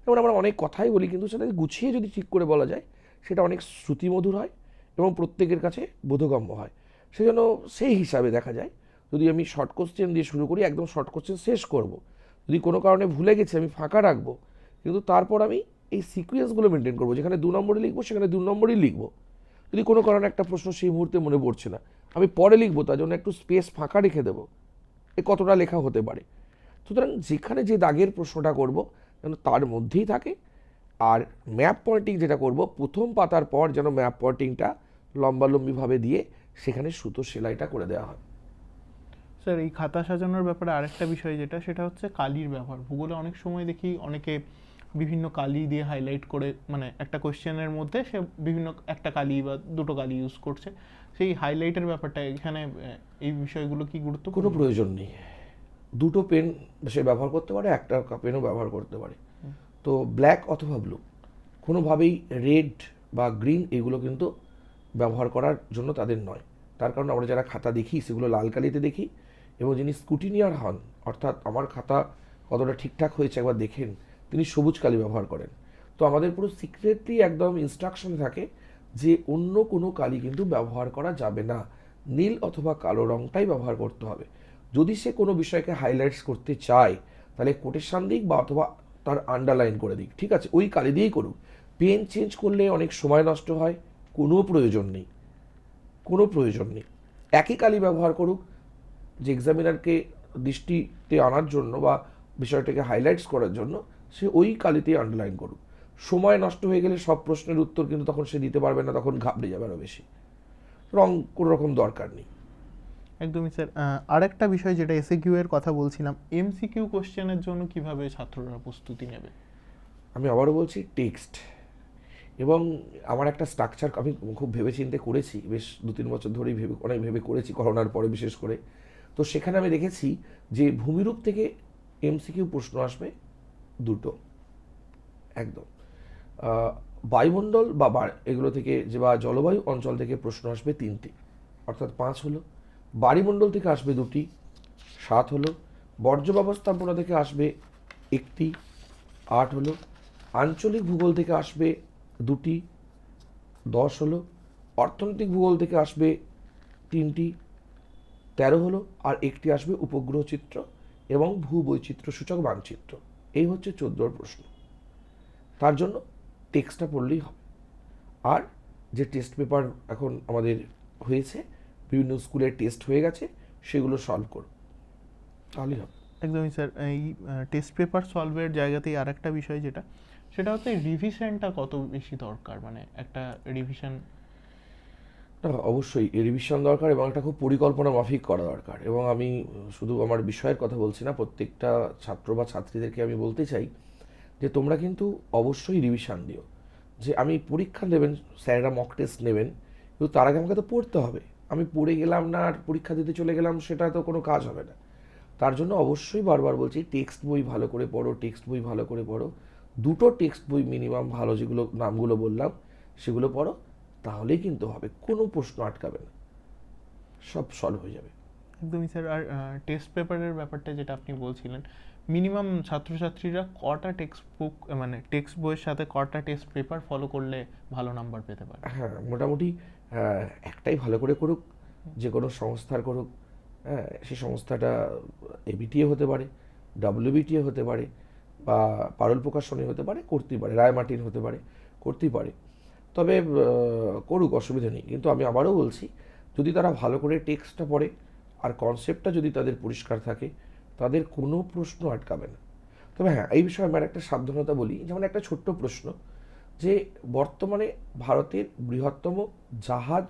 যেমন আমরা অনেক কথাই বলি, কিন্তু সেটা গুছিয়ে যদি ঠিক করে বলা যায়, সেটা অনেক শ্রুতিমধুর হয় এবং প্রত্যেকের কাছে বোধগম্য হয়। সেজন্য সেই হিসাবে দেখা যায়, যদি আমি শর্ট কোশ্চেন দিয়ে শুরু করি, একদম শর্ট কোশ্চেন শেষ করব। যদি কোনো কারণে ভুলে গেছি, আমি ফাঁকা রাখবো, কিন্তু তারপর আমি এই সিকুয়েন্সগুলো মেনটেন করবো, যেখানে 2 নম্বরে লিখবো সেখানে 2 নম্বরই লিখবো। যদি কোনো কারণে একটা প্রশ্ন সেই মুহূর্তে মনে পড়ছে না, আমি পরে লিখবো, তার জন্য একটু স্পেস ফাঁকা রেখে দেবো, এ কতটা লেখা হতে পারে। সুতরাং যেখানে যে দাগের প্রশ্নটা করব যেন তার মধ্যেই থাকে। আর ম্যাপ পয়েন্টিং যেটা করব, প্রথম পাতার পর যেন ম্যাপ পয়েন্টিংটা লম্বালম্বিভাবে দিয়ে সেখানে সুতো সেলাইটা করে দেওয়া হয়। স্যার এই খাতা সাজানোর ব্যাপারে আরেকটা বিষয় যেটা, সেটা হচ্ছে কালির ব্যবহার। ভূগোলে অনেক সময় দেখি অনেকে বিভিন্ন কালি দিয়ে হাইলাইট করে, মানে একটা কোশ্চেনের মধ্যে সে বিভিন্ন একটা কালি বা দুটো কালি ইউজ করছে, সেই হাইলাইটের ব্যাপারটা এখানে এই বিষয়গুলো কি গুরুত্বপূর্ণ? কোনো প্রয়োজন নেই, দুটো পেন সে ব্যবহার করতে পারে, একটা পেনও ব্যবহার করতে পারে। তো ব্ল্যাক অথবা ব্লু, কোনোভাবেই রেড বা গ্রিন এগুলো কিন্তু ব্যবহার করার জন্য তাদের নয়। তার কারণ আমরা যারা খাতা দেখি সেগুলো লাল কালিতে দেখি, এবং যিনি স্কুটিনিয়ার হন, অর্থাৎ আমার খাতা কতটা ঠিকঠাক হয়েছে একবার দেখেন, তিনি সবুজ কালি ব্যবহার করেন। তো আমাদের পুরো সিক্রেটলি একদম ইনস্ট্রাকশন থাকে যে অন্য কোনো কালি কিন্তু ব্যবহার করা যাবে না, নীল অথবা কালো রঙটাই ব্যবহার করতে হবে। যদি সে কোনো বিষয়কে হাইলাইটস করতে চায়, তাহলে কোটেশন দিক বা অথবা তার আন্ডারলাইন করে দিক, ঠিক আছে, ওই কালি দিয়েই করুক। পেন চেঞ্জ করলে অনেক সময় নষ্ট হয়, কোনো প্রয়োজন নেই, কোনো প্রয়োজন নেই। একই কালি ব্যবহার করুক, যে এক্সামিনারকে দৃষ্টিতে আনার জন্য বা বিষয়টাকে হাইলাইটস করার জন্য সে ওই কালিতেই আন্ডারলাইন করুক। সময় নষ্ট হয়ে গেলে সব প্রশ্নের উত্তর কিন্তু তখন সে দিতে পারবে না, তখন ঘাবড়ে যাবে আরও বেশি। রং কোনো রকম দরকার নেই। একদমই স্যার। আরেকটা বিষয় যেটা এসএকিউ এর কথা বলছিলাম, এমসিকিউ কোশ্চেনের জন্য কিভাবে ছাত্ররা প্রস্তুতি নেবে? আমি আবারও বলছি, টেক্সট এবং আমার একটা স্ট্রাকচার আমি খুব ভেবেচিন্তে করেছি, বেশ 2-3 বছর ধরেই অনেক ভেবে করেছি, করোনার পরে বিশেষ করে। তো সেখানে আমি দেখেছি যে ভূমিরূপ থেকে এমসিকিউ প্রশ্ন আসবে 2টো, একদম। বায়ুমণ্ডল বা এগুলো থেকে যে বা জলবায়ু অঞ্চল থেকে প্রশ্ন আসবে 3টে, অর্থাৎ 5 হলো। বাড়িমণ্ডল থেকে আসবে 2টি, 7 হলো। বর্জ্য ব্যবস্থাপনা থেকে আসবে 1টি, 8 হলো। আঞ্চলিক ভূগোল থেকে আসবে 2টি, 10 হলো। অর্থনৈতিক ভূগোল থেকে আসবে 3টি, 13 হলো। আর 1টি আসবে উপগ্রহ চিত্র এবং ভূবৈচিত্র্য সূচক মানচিত্র। এই হচ্ছে 14 প্রশ্ন। তার জন্য টেক্সটটা পড়লেই হবে। আর যে টেস্ট পেপার এখন আমাদের হয়েছে, বিভিন্ন স্কুলের টেস্ট হয়ে গেছে, সেগুলো সলভ করো, তাহলেই হবে। একদমই স্যার। এই টেস্ট পেপার সলভের জায়গাতেই আরেকটা বিষয় যেটা, সেটা হচ্ছে রিভিশনটা কত বেশি দরকার, মানে একটা রিভিশন। না, অবশ্যই রিভিশন দরকার এবং একটা খুব পরিকল্পনা মাফিক করা দরকার। এবং আমি শুধু আমার বিষয়ের কথা বলছি না, প্রত্যেকটা ছাত্র বা ছাত্রীদেরকে আমি বলতে চাই যে তোমরা কিন্তু অবশ্যই রিভিশন দিও। যে আমি পরীক্ষা দেবেন, স্যারেরা মক টেস্ট নেবেন, কিন্তু তার আগে আমাকে তো পড়তে হবে। আমি পড়ে গেলাম না আর পরীক্ষা দিতে চলে গেলাম, সেটা তো কোনো কাজ হবে না। তার জন্য অবশ্যই বারবার বলছি, টেক্সট বই ভালো করে পড়ো, টেক্সট বই ভালো করে পড়ো। 2টো টেক্সট বই মিনিমাম ভালো, যেগুলো নামগুলো বললাম সেগুলো পড়ো, তাহলেই কিন্তু হবে, কোনো প্রশ্ন আটকাবে না, সব সলভ হয়ে যাবে। একদমই স্যার। আর টেস্ট পেপারের ব্যাপারটা যেটা আপনি বলছিলেন, মিনিমাম ছাত্রছাত্রীরা কটা টেক্সট বুক, মানে টেক্সট বইয়ের সাথে কটা টেস্ট পেপার ফলো করলে ভালো নাম্বার পেতে পারে? হ্যাঁ, মোটামুটি একটাই ভালো করে করুক, যে কোনো সংস্থার করুক। হ্যাঁ, সেই সংস্থাটা এবিটিএ হতে পারে, ডাব্লিউবিটিএ হতে পারে, বা পারুল প্রকাশনী হতে পারে, করতেই পারে, রায়মার্টিন হতে পারে, করতেই পারে। তবে করুক, অসুবিধা নেই। কিন্তু আমি আবারও বলছি, যদি তারা ভালো করে টেক্সটটা পড়ে আর কনসেপ্টটা যদি তাদের পরিষ্কার থাকে, তাদের কোনো প্রশ্ন আটকাবে না। তবে হ্যাঁ, এই বিষয়ে আমার একটা সাবধানতা বলি, যেমন একটা ছোট্ট প্রশ্ন, যে বর্তমানে ভারতের বৃহত্তম জাহাজ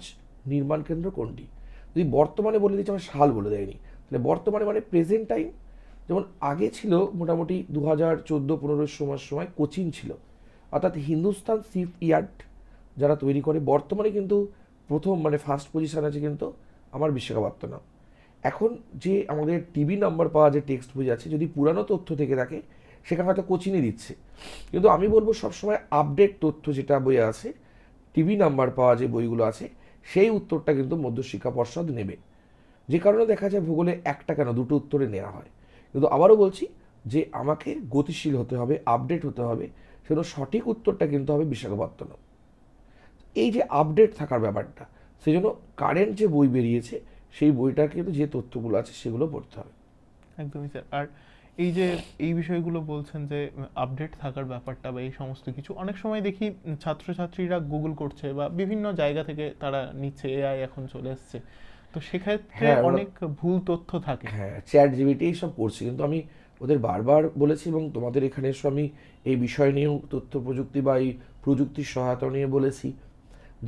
নির্মাণ কেন্দ্র কোনটি? যদি বর্তমানে বলে দিচ্ছে, আমার সাল বলে দেয়নি, তাহলে বর্তমানে মানে প্রেজেন্ট টাইম। যেমন আগে ছিল মোটামুটি 2014-15 সময় কোচিন ছিল, অর্থাৎ হিন্দুস্তান শিপ ইয়ার্ড যারা তৈরি করে, বর্তমানে কিন্তু প্রথম মানে ফার্স্ট পজিশন আছে কিন্তু আমার বিশাখাপত্তনম। এখন যে আমাদের টিভি নাম্বার পাওয়া যে টেক্সট বই আছে, যদি পুরানো তথ্য থেকে থাকে সেখানে হয়তো কোচিনে দিচ্ছে, কিন্তু আমি বলবো সবসময় আপডেট তথ্য যেটা বইয়ে আছে, টিভি নাম্বার পাওয়া যে বইগুলো আছে, সেই উত্তরটা কিন্তু মধ্যশিক্ষা পর্ষদ নেবে। যে কারণে দেখা যায় ভূগোলে একটা কেন 2টো উত্তরে নেওয়া হয়। কিন্তু আবারও বলছি যে আমাকে গতিশীল হতে হবে, আপডেট হতে হবে, সেজন্য সঠিক উত্তরটা কিন্তু হবে বিশাখাপত্তনম। এই যে আপডেট থাকার ব্যাপারটা, সেই জন্য কারেন্ট যে বই বেরিয়েছে সেই বইটার কিন্তু যে তথ্যগুলো আছে সেগুলো পড়তে হবে। একদমই স্যার। আর এই যে এই বিষয়গুলো বলছেন যে আপডেট থাকার ব্যাপারটা বা এই সমস্ত কিছু, অনেক সময় দেখি ছাত্রছাত্রীরা গুগল করছে বা বিভিন্ন জায়গা থেকে তারা নিচ্ছে, এআই এখন চলে এসছে, তো সেক্ষেত্রে হ্যাঁ, অনেক ভুল তথ্য থাকে। হ্যাঁ, চ্যাট জিপিটি সব করছে, কিন্তু আমি ওদের বারবার বলেছি এবং তোমাদের এখানে এসে আমি এই বিষয় নিয়েও তথ্য প্রযুক্তি বা এই প্রযুক্তির সহায়তা নিয়ে বলেছি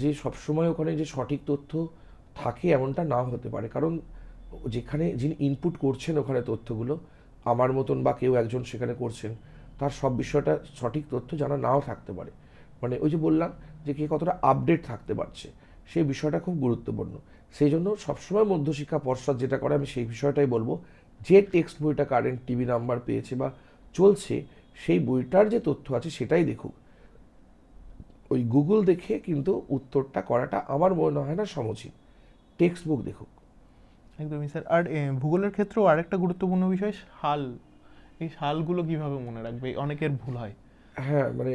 যে সবসময় ওখানে যে সঠিক তথ্য থাকে এমনটা নাও হতে পারে। কারণ যেখানে যিনি ইনপুট করছেন ওখানে তথ্যগুলো, আমার মতন বা কেউ একজন সেখানে করছেন, তার সব বিষয়টা সঠিক তথ্য জানা নাও থাকতে পারে। মানে ওই যে বললাম যে কে কতটা আপডেট থাকতে পারছে, সেই বিষয়টা খুব গুরুত্বপূর্ণ। সেই জন্য সবসময় মধ্যশিক্ষা পর্ষদ যেটা করে, আমি সেই বিষয়টাই বলবো, যে টেক্সট বইটা কারেন্ট টিভি নাম্বার পেয়েছে বা চলছে, সেই বইটার যে তথ্য আছে সেটাই দেখুক। ওই গুগল দেখে কিন্তু উত্তরটা করাটা আমার মনে হয় না সমুচিত। টেক্সট বুক দেখুক। একদমই স্যার। আর ভূগোলের ক্ষেত্রেও আরেকটা গুরুত্বপূর্ণ বিষয় সাল। এই সালগুলো কিভাবে মনে রাখবে, অনেকের ভুল হয়। হ্যাঁ, মানে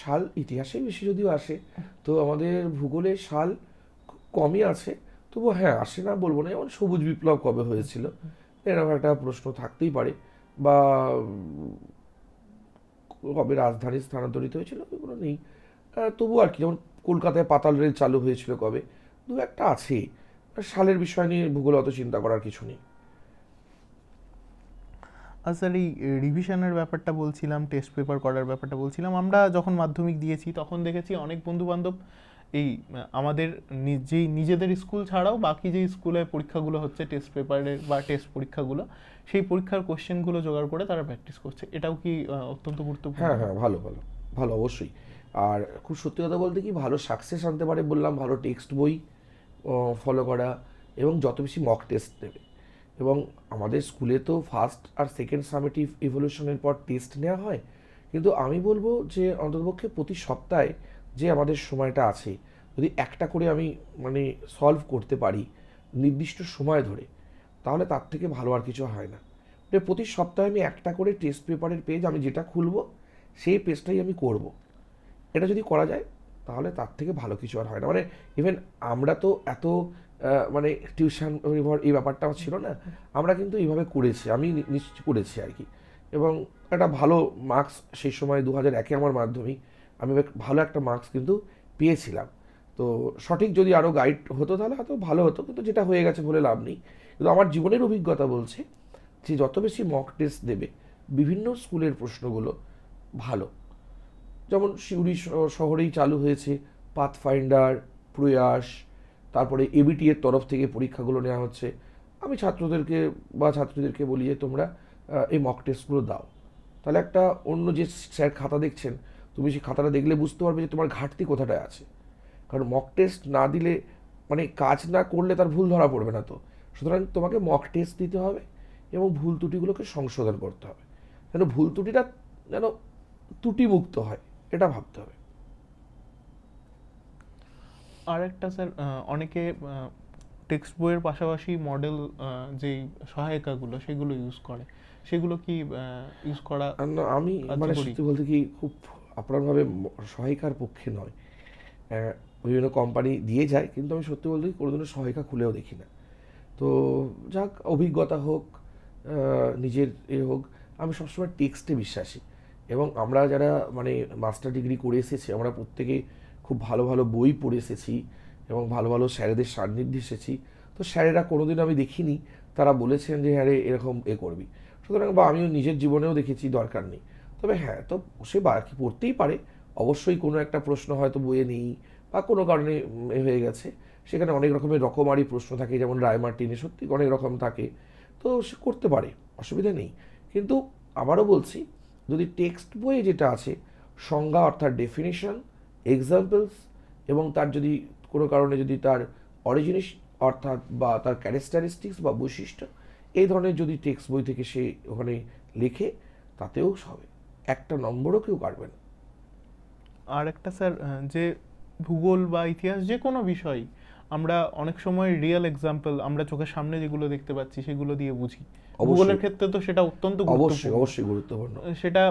সাল ইতিহাসে বেশি যদিও আসে, তো আমাদের ভূগোলে সাল খুব কমই আছে। তবু হ্যাঁ, আসে না বলবো না, যেমন সবুজ বিপ্লব কবে হয়েছিল, এরকম একটা প্রশ্ন থাকতেই পারে। বা কবে রাজধানী স্থানান্তরিত হয়েছিল, এগুলো নেই। তবু আর কি, যেমন কলকাতায় পাতাল রেল চালু হয়েছিল কবে, দু একটা আছে, সালের বিষয় নিয়ে ভূগোলে অত চিন্তা করার কিছু নেই। আর স্যার এই রিভিশনের ব্যাপারটা বলছিলাম, টেস্ট পেপার করার ব্যাপারটা বলছিলাম, আমরা যখন মাধ্যমিক দিয়েছি তখন দেখেছি অনেক বন্ধু বান্ধব এই আমাদের নিজেদের স্কুল ছাড়াও বাকি যে স্কুলে পরীক্ষাগুলো হচ্ছে টেস্ট পেপারের বা টেস্ট পরীক্ষাগুলো, সেই পরীক্ষার কোশ্চেনগুলো জোগাড় করে তারা প্র্যাকটিস করছে। এটাও কি অত্যন্ত গুরুত্বপূর্ণ? হ্যাঁ হ্যাঁ, ভালো ভালো ভালো, অবশ্যই। আর খুব সত্যি কথা বলতে কি, ভালো সাকসেস আনতে পারে বললাম ভালো টেক্সট বই ফলো করা, এবং যত বেশি মক টেস্ট দেবে। এবং আমাদের স্কুলে তো ফার্স্ট আর সেকেন্ড সামেটিভ ইভলিউশনের পর টেস্ট নেওয়া হয়, কিন্তু আমি বলবো যে অন্ততপক্ষে প্রতি সপ্তাহে যে আমাদের সময়টা আছে, যদি একটা করে আমি মানে সলভ করতে পারি নির্দিষ্ট সময় ধরে, তাহলে তার থেকে ভালো আর কিছু হয় না। প্রতি সপ্তাহে আমি একটা করে টেস্ট পেপারের পেজ আমি যেটা খুলবো সেই পেজটাই আমি করব। এটা যদি করা যায় তাহলে তার থেকে ভালো কিছু আর হয় না। মানে ইভেন আমরা তো এত মানে টিউশন এই ব্যাপারটা আমার ছিল না, আমরা কিন্তু এইভাবে করেছি, আমি নিশ্চয় করেছি আর কি। এবং একটা ভালো মার্কস সেই সময় 2001-এ আমার মাধ্যমিক, আমি ভালো একটা মার্কস কিন্তু পেয়েছিলাম। তো সঠিক যদি আরও গাইড হতো তাহলে হয়তো ভালো হতো, কিন্তু যেটা হয়ে গেছে বলে লাভ নেই। কিন্তু আমার জীবনের অভিজ্ঞতা বলছে যে যত বেশি মক টেস্ট দেবে বিভিন্ন স্কুলের প্রশ্নগুলো ভালো। যেমন সিউড়ি শহরেই চালু হয়েছে পাথফাইন্ডার, প্রয়াস, তারপরে এবিটি এর তরফ থেকে পরীক্ষাগুলো নেওয়া হচ্ছে। আমি ছাত্রদেরকে বলি যে তোমরা এই মক টেস্টগুলো দাও, তাহলে একটা অন্য যে স্যার খাতা দেখছেন, তুমি সেই খাতাটা দেখলে বুঝতে পারবে যে তোমার ঘাটতি কোথাটায় আছে। কারণ মক টেস্ট না দিলে, মানে কাজ না করলে তার ভুল ধরা পড়বে না তো। সুতরাং তোমাকে মক টেস্ট দিতে হবে এবং ভুল ত্রুটিগুলোকে সংশোধন করতে হবে, যেন ভুল ত্রুটিটা যেন ত্রুটিমুক্ত হয়, এটা ভাবতে হবে। আর একটা স্যার, অনেকে টেক্সট বইয়ের পাশাপাশি মডেল যেই সহায়িকাগুলো সেগুলো ইউজ করে, সেগুলো কি ইউজ করা আর না, আমি মানে কার্যকরী? সত্যি বলতে কি খুব আপনারভাবে সহায়িকার পক্ষে নয়। বিভিন্ন কোম্পানি দিয়ে যায়, কিন্তু আমি সত্যি বলতে কি কোনোদিনও সহায়িকা খুলেও দেখি না। তো যাক, অভিজ্ঞতা হোক, নিজের হোক, আমি সবসময় টেক্সটে বিশ্বাসী। এবং আমরা যারা মানে মাস্টার ডিগ্রি করে এসেছি, আমরা প্রত্যেকেই খুব ভালো ভালো বই পড়ে এসেছি এবং ভালো ভালো স্যারেদের সান্নিধ্যে এসেছি। তো স্যারেরা কোনোদিন আমি দেখিনি তারা বলেছেন যে হ্যাঁ রে এরকম করবি। সুতরাং বা আমিও নিজের জীবনেও দেখেছি দরকার নেই। তবে হ্যাঁ, তো সে বাকি পড়তেই পারে, অবশ্যই কোনো একটা প্রশ্ন হয়তো বইয়ে নেই বা কোনো কারণে হয়ে গেছে, সেখানে অনেক রকমের রকমারি প্রশ্ন থাকে, যেমন রায়মার্টিনে সত্যি অনেক রকম থাকে, তো সে করতে পারে, অসুবিধা নেই। কিন্তু আবারও বলছি, যদি টেক্সট বইয়ে যেটা আছে সংজ্ঞা অর্থাৎ ডেফিনিশন, এক্সাম্পলস, এবং তার যদি কোনো কারণে যদি তার অরিজিনিস অর্থাৎ বা তার ক্যারেক্টারিস্টিক্স বা বৈশিষ্ট্য, এই ধরনের যদি টেক্সট বই থেকে সে ওখানে লেখে, তাতেও হবে, একটা নম্বরও কেউ কাটবে না। আর একটা স্যার, যে ভূগোল বা ইতিহাস যে কোনো বিষয় আমরা অনেক সময় রিয়েল এক্সাম্পল আমরা চোখের সামনে যেগুলো দেখতে পাচ্ছি সেগুলো দিয়ে বুঝি। ভূগোলের অবশ্যই ক্ষেত্রে তো সেটা অত্যন্ত অবশ্যই গুরুত্বপূর্ণ। অবশ্যই গুরুত্বপূর্ণ। সেটা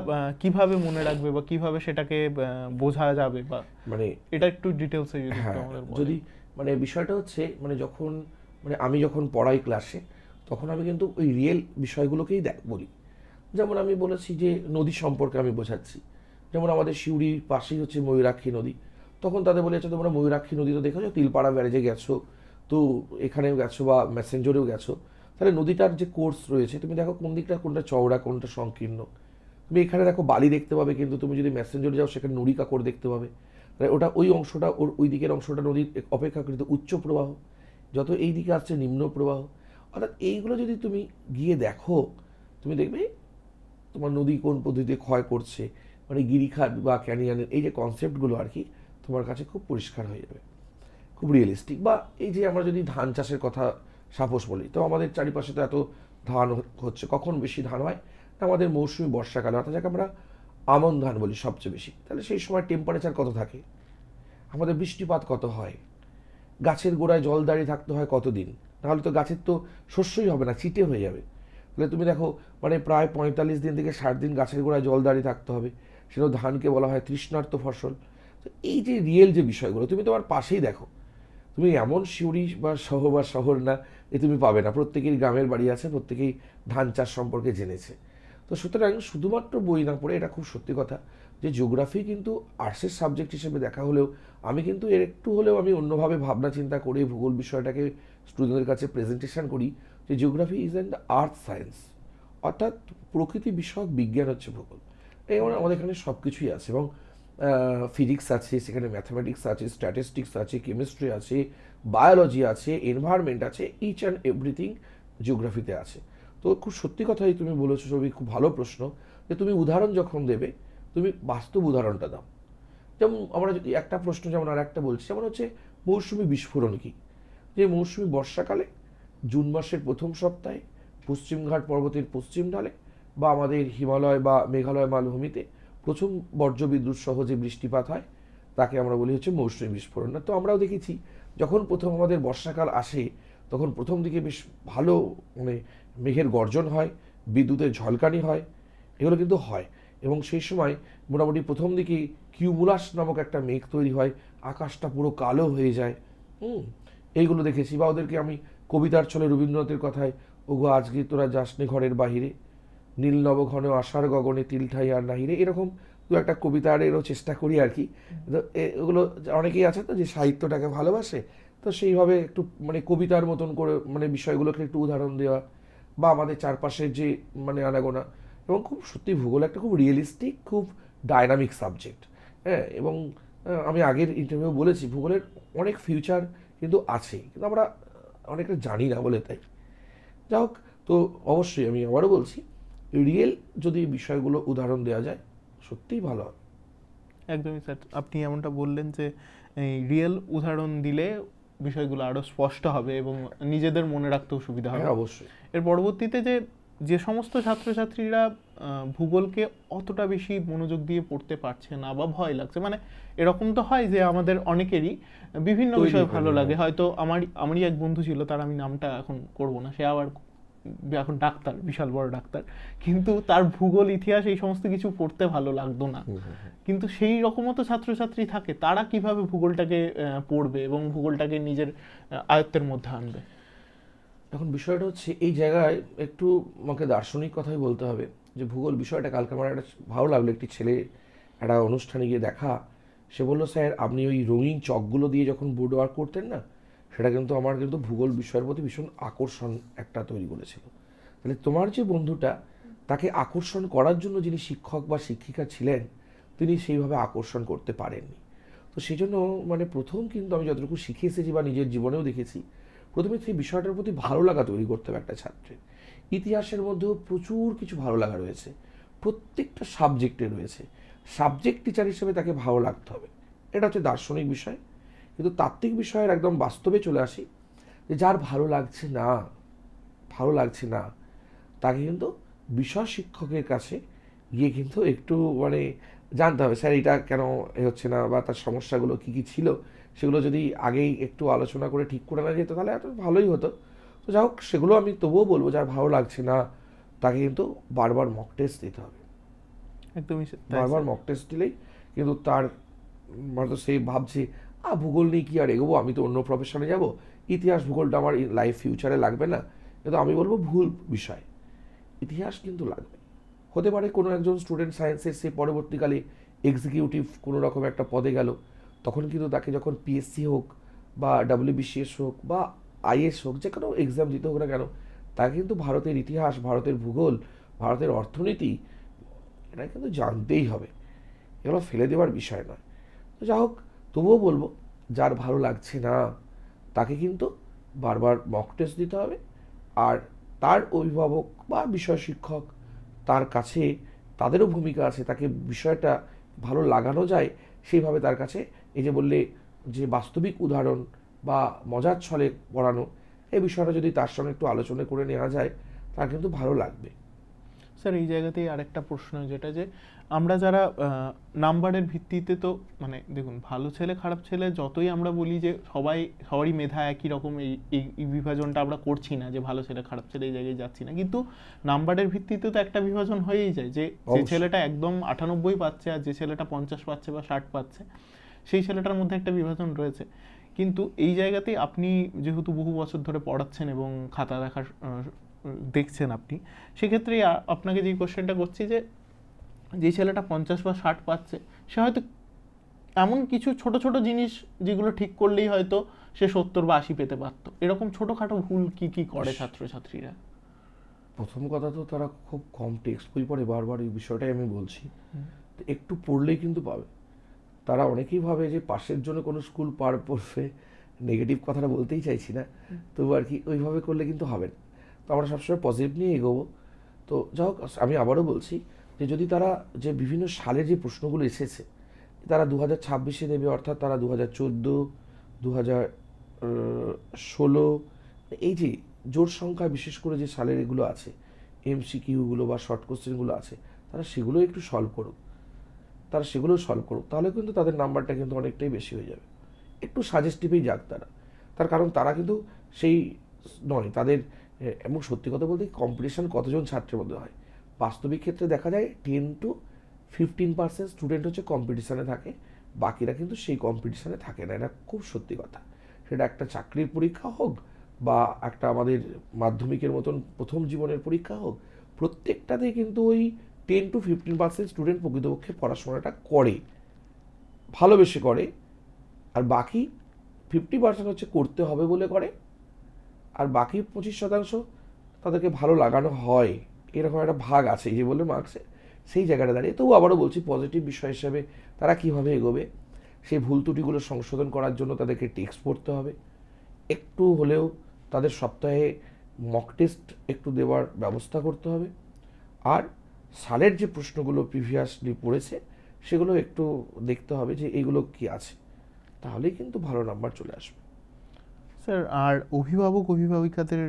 কিভাবে মনে রাখবে বা কিভাবে সেটাকে বোঝা যাবে, বা মানে এটা একটু ডিটেলসে যদি একটু হ্যাঁ, আমাদের যদি বলেন। মানে বিষয়টা হচ্ছে মানে যখন মানে আমি যখন পড়াই ক্লাসে, তখন আমি কিন্তু ওই রিয়েল বিষয়গুলোকেই বলি। যেমন আমি বলেছি যে নদী সম্পর্কে আমি বোঝাচ্ছি, যেমন আমাদের সিউড়ির পাশেই হচ্ছে ময়ূরাক্ষী নদী। তখন তাদের বলেছে তোমরা ময়ূরাক্ষী নদী তো দেখেছো, তিলপাড়া ব্যারেজে গেছো, তো এখানেও গেছো বা ম্যাসেঞ্জরেও গেছো, তাহলে নদীটার যে কোর্স রয়েছে তুমি দেখো কোন দিকটা কোনটা চওড়া কোনটা সংকীর্ণ। তুমি এখানে দেখো বালি দেখতে পাবে, কিন্তু তুমি যদি ম্যাসেঞ্জরে যাও সেখানে নুড়ি কাকড় দেখতে পাবে। তাহলে ওটা ওই অংশটা, ওর ওই দিকের অংশটা নদীর অপেক্ষাকৃত উচ্চ প্রবাহ, যত এই দিকে আসছে নিম্ন প্রবাহ। অর্থাৎ এইগুলো যদি তুমি গিয়ে দেখো, তুমি দেখবে তোমার নদী কোন পদ্ধতিতে ক্ষয় করছে, মানে গিরিখাত বা ক্যানিয়নের এই যে কনসেপ্টগুলো আর কি, তোমার কাছে খুব পরিষ্কার হয়ে যাবে, খুব রিয়েলিস্টিক। বা এই যে আমরা যদি ধান চাষের কথা সাপোজ বলি, তো আমাদের চারিপাশে তো এত ধান হচ্ছে, কখন বেশি ধান হয় না আমাদের মৌসুমি বর্ষাকালে, অর্থাৎ যাকে আমরা আমন ধান বলি সবচেয়ে বেশি। তাহলে সেই সময় টেম্পারেচার কত থাকে, আমাদের বৃষ্টিপাত কত হয়, গাছের গোড়ায় জল দাঁড়িয়ে থাকতে হয় কতদিন, নাহলে তো গাছের তো শস্যই হবে না, চিটে হয়ে যাবে। তাহলে তুমি দেখো মানে প্রায় 45 দিন থেকে 60 দিন গাছের গোড়ায় জল দাঁড়িয়ে থাকতে হবে, সেটা ধানকে বলা হয় তৃষ্ণার্ত ফসল। তো এই যে রিয়েল যে বিষয়গুলো তুমি তোমার পাশেই দেখো, তুমি এমন সিউড়ি বা শহর না যে তুমি পাবে না, প্রত্যেকেই গ্রামের বাড়ি আছে, প্রত্যেকেই ধান চাষ সম্পর্কে জেনেছে। তো সুতরাং শুধুমাত্র বই না পড়ে, এটা খুব সত্যি কথা যে জিওগ্রাফি কিন্তু আর্টসের সাবজেক্ট হিসেবে দেখা হলেও আমি কিন্তু এর একটু হলেও আমি অন্যভাবে ভাবনা চিন্তা করে ভূগোল বিষয়টাকে স্টুডেন্টদের কাছে প্রেজেন্টেশন করি যে geography is an earth science, অর্থাৎ প্রকৃতি বিষয়ক বিজ্ঞান হচ্ছে ভূগোল। এই আমাদের এখানে সব কিছুই আছে, এবং ফিজিক্স আছে, সেখানে ম্যাথামেটিক্স আছে, স্ট্যাটিস্টিক্স আছে, কেমিস্ট্রি আছে, বায়োলজি আছে, এনভায়রনমেন্ট আছে, ইচ অ্যান্ড এভরিথিং জিওগ্রাফিতে আছে। তো খুব সত্যি কথাই তুমি বলেছো ছবি, খুব ভালো প্রশ্ন, যে তুমি উদাহরণ যখন দেবে তুমি বাস্তব উদাহরণটা দাও। যেমন আমরা যদি একটা প্রশ্ন যেমন আর একটা বলছি, যেমন হচ্ছে মৌসুমি বিস্ফোরণ কী। যে মৌসুমি বর্ষাকালে জুন মাসের প্রথম সপ্তাহে পশ্চিমঘাট পর্বতের পশ্চিম ঢালে বা আমাদের হিমালয় বা মেঘালয় মালভূমিতে প্রথম বজ্রবিদ্যুৎ সহ যে বৃষ্টিপাত হয় তাকে আমরা বলি হচ্ছে মৌসুমি বিস্ফোরণ। না তো আমরাও দেখেছি যখন প্রথম আমাদের বর্ষাকাল আসে তখন প্রথম দিকে বেশ ভালো মানে মেঘের গর্জন হয়, বিদ্যুতের ঝলকানি হয়, এগুলো কিন্তু হয়। এবং সেই সময় মোটামুটি প্রথম দিকে কিউমুলাস নামক একটা মেঘ তৈরি হয়, আকাশটা পুরো কালো হয়ে যায়। এইগুলো দেখেছি। বা ওদেরকে আমি কবিতার ছলে রবীন্দ্রনাথের কথায়, ওগো আজকে তোরা যাসনে ঘরের বাহিরে, নীল নবঘন আষাঢ় গগনে তিল ঠাই আর নাহিরে, এরকম দু একটা কবিতারও চেষ্টা করি আর কি। তো এগুলো অনেকেই আছে তো যে সাহিত্যটাকে ভালোবাসে, তো সেইভাবে একটু মানে কবিতার মতন করে মানে বিষয়গুলোকে একটু উদাহরণ দেওয়া, বা আমাদের চারপাশের যে মানে আনাগোনা। এবং খুব সত্যি ভূগোল একটা খুব রিয়েলিস্টিক, খুব ডায়নামিক সাবজেক্ট। হ্যাঁ, এবং আমি আগের ইন্টারভিউ বলেছি ভূগোলের অনেক ফিউচার কিন্তু আছে, কিন্তু আমরা অনেকটা জানি না বলে তাই। যা হোক, তো অবশ্যই আমি আবারও বলছি, রিয়েল যদি বিষয়গুলো উদাহরণ দেওয়া যায় সত্যিই ভালো হবে। একদমই স্যার, আপনি এমনটা বললেন যে এই রিয়েল উদাহরণ দিলে বিষয়গুলো আরও স্পষ্ট হবে এবং নিজেদের মনে রাখতেও সুবিধা হবে। হ্যাঁ, অবশ্যই। এর পরবর্তীতে যে যে সমস্ত ছাত্রছাত্রীরা ভূগোলকে অতটা বেশি মনোযোগ দিয়ে পড়তে পারছে না বা ভয় লাগছে, মানে এরকম তো হয় যে আমাদের অনেকেরই বিভিন্ন তৈরি বিষয় হয়নি, ভালো লাগে, হ্যাঁ। হয়তো আমারই এক বন্ধু ছিল, তার আমি নামটা এখন করব না, সে আবার এখন ডাক্তার, বিশাল বড় ডাক্তার, কিন্তু তার ভূগোল ইতিহাস এই সমস্ত কিছু পড়তে ভালো লাগতো না। কিন্তু সেই রকমও তো ছাত্রছাত্রী থাকে, তারা কিভাবে ভূগোলটাকে পড়বে এবং ভূগোলটাকে নিজের আয়ত্তের মধ্যে আনবে? এখন বিষয়টা হচ্ছে এই জায়গায় একটু আমাকে দার্শনিক কথাই বলতে হবে, যে ভূগোল বিষয়টা কালকে আমার একটা ভালো লাগলো, একটি ছেলে একটা অনুষ্ঠানে গিয়ে দেখা, সে বললো স্যার আপনি ওই রঙিন চকগুলো দিয়ে যখন বোর্ড ওয়ার্ক করতেন না, সেটা কিন্তু আমার কিন্তু ভূগোল বিষয়ের প্রতি ভীষণ আকর্ষণ একটা তৈরি করেছিল। তাহলে তোমার যে বন্ধুটা, তাকে আকর্ষণ করার জন্য যিনি শিক্ষক বা শিক্ষিকা ছিলেন তিনি সেইভাবে আকর্ষণ করতে পারেননি। তো সেই জন্য মানে প্রথম কিন্তু আমি যতটুকু শিখে এসেছি বা নিজের জীবনেও দেখেছি, প্রথমে সেই বিষয়টার প্রতি ভালো লাগা তৈরি করতে হবে একটা ছাত্রের। ইতিহাসের মধ্যেও প্রচুর কিছু ভালো লাগা রয়েছে, প্রত্যেকটা সাবজেক্টে রয়েছে। সাবজেক্ট টিচার হিসেবে তাকে ভালো লাগতে হবে, এটা হচ্ছে দার্শনিক বিষয়। কিন্তু তাত্ত্বিক বিষয়ের একদম বাস্তবে চলে আসি, যে যার ভালো লাগছে না, ভালো লাগছে না, তাকে কিন্তু বিষয় শিক্ষকের কাছে গিয়ে কিন্তু একটু মানে জানতে হবে স্যার এটা কেন এ হচ্ছে না, বা তার সমস্যাগুলো কী কী ছিল সেগুলো যদি আগেই একটু আলোচনা করে ঠিক করে না যেত তাহলে এত ভালোই হতো। তো যাই হোক, সেগুলো আমি তবুও বলবো যার ভালো লাগছে না তাকে কিন্তু বারবার মক টেস্ট দিতে হবে। একদমই তাই বারবার স্যার। মক টেস্ট দিলেই কিন্তু তার হয়তো সে ভাবছে ভূগোল নিয়ে কী আর এগোবো, আমি তো অন্য প্রফেশনে যাব, ইতিহাস ভূগোলটা আমার লাইফ ফিউচারে লাগবে না। কিন্তু আমি বলবো ভুল বিষয়, ইতিহাস কিন্তু লাগবে। হতে পারে কোনো একজন স্টুডেন্ট সায়েন্সের সে পরবর্তীকালে এক্সিকিউটিভ কোনো রকম একটা পদে গেল, তখন কিন্তু তাকে যখন পিএসসি হোক বা ডাব্লিউবিসিএস হোক বা আইএস হোক, যে কোনো এক্সাম দিতে হোক না কেন, তাকে কিন্তু ভারতের ইতিহাস, ভারতের ভূগোল, ভারতের অর্থনীতি এটা কিন্তু জানতেই হবে। এগুলো ফেলে দেওয়ার বিষয় নয়। তো যা হোক, তবুও বলবো যার ভালো লাগছে না তাকে কিন্তু বারবার মক টেস্ট দিতে হবে। আর তার অভিভাবক বা বিষয় শিক্ষক, তার কাছে তাদেরও ভূমিকা আছে, তাকে বিষয়টা ভালো লাগানো যায় সেইভাবে তার কাছে এই যে বললে যে বাস্তবিক উদাহরণ বা মজার ছলে পড়ানো, এই বিষয়টা যদি তার সঙ্গে একটু আলোচনা করে নেওয়া যায় তার কিন্তু ভালো লাগবে। স্যার এই জায়গাতেই আরেকটা প্রশ্ন, যেটা যে আমরা যারা নাম্বারের ভিত্তিতে, তো মানে দেখুন, ভালো ছেলে খারাপ ছেলে যতই আমরা বলি যে সবারই মেধা একই রকম, এই বিভাজনটা আমরা করছি না যে ভালো ছেলে খারাপ ছেলে এই জায়গায় যাচ্ছি না, কিন্তু নাম্বারের ভিত্তিতে তো একটা বিভাজন হয়েই যায়, যে যে ছেলেটা একদম 98 পাচ্ছে আর যে ছেলেটা 50 পাচ্ছে বা 60 পাচ্ছে, সেই ছেলেটার মধ্যে একটা বিভাজন রয়েছে। কিন্তু এই জায়গাতেই আপনি যেহেতু বহু বছর ধরে পড়াচ্ছেন এবং খাতা দেখার দেখছেন আপনি, সেক্ষেত্রে আপনাকে যে কোশ্চেনটা করছি যে যে ছেলেটা 50 বা 60 পাচ্ছে, সে হয়তো এমন কিছু ছোট ছোট জিনিস যেগুলো ঠিক করলেই হয়তো সে 70 বা 80 পেতে পারতো, এরকম ছোটখাটো ভুল কি কি করে ছাত্রছাত্রীরা? প্রথম কথা তো তারা খুব কম টেক্সট বই পড়ে, বারবার এই বিষয়টাই আমি বলছি। তো একটু পড়লেই কিন্তু পাবে। তারা অনেকেই ভাবে যে পাশের জন্য কোনো স্কুল পার পড়বে, নেগেটিভ কথাটা বলতেই চাইছি না, তবু আর কি ওইভাবে করলে কিন্তু হবে না। তো আমরা সবসময় পজিটিভ নিয়ে এগোবো। তো যাই হোক, আমি আবারও বলছি যে যদি তারা যে বিভিন্ন সালের যে প্রশ্নগুলো এসেছে তারা 2026-এ দেবে, অর্থাৎ তারা 2014, 2016, এই যে জোর সংখ্যা বিশেষ করে যে সালের এগুলো আছে, এমসিকিউগুলো বা শর্ট কোশ্চেনগুলো আছে, তারা সেগুলো একটু সলভ করুক। তাহলে কিন্তু তাদের নাম্বারটা কিন্তু অনেকটাই বেশি হয়ে যাবে। একটু সাজেস্টিভেই যাক তারা। তার কারণ তারা কিন্তু সেই নয় তাদের, এবং সত্যি কথা বলতে কম্পিটিশান কতজন ছাত্রের মধ্যে হয়, বাস্তবিক ক্ষেত্রে দেখা যায় 10-15% স্টুডেন্ট হচ্ছে কম্পিটিশানে থাকে, বাকিরা কিন্তু সেই কম্পিটিশানে থাকে না। এটা খুব সত্যি কথা। সেটা একটা চাকরির পরীক্ষা হোক বা একটা আমাদের মাধ্যমিকের মতন প্রথম জীবনের পরীক্ষা হোক, প্রত্যেকটাতেই কিন্তু ওই 10-15% স্টুডেন্ট প্রকৃতপক্ষে পড়াশোনাটা করে, ভালোবেসে করে। আর বাকি 50% হচ্ছে করতে হবে বলে করে, আর বাকি 25% তাদেরকে ভালো লাগানো হয়। এরকম একটা ভাগ আছে, এই যে বলে মার্কসে, সেই জায়গাটা দাঁড়িয়ে। তবু আবারও বলছি, পজিটিভ বিষয় হিসেবে তারা কীভাবে এগোবে, সেই ভুল ত্রুটিগুলো সংশোধন করার জন্য তাদেরকে টেক্সট পড়তে হবে, একটু হলেও তাদের সপ্তাহে মক টেস্ট একটু দেওয়ার ব্যবস্থা করতে হবে, আর সালের যে প্রশ্নগুলো প্রিভিয়াসলি পড়েছে সেগুলো একটু দেখতে হবে যে এইগুলো কি আছে, তাহলেই কিন্তু ভালো নাম্বার চলে আসবে। স্যার, আর অভিভাবক অভিভাবিকাদের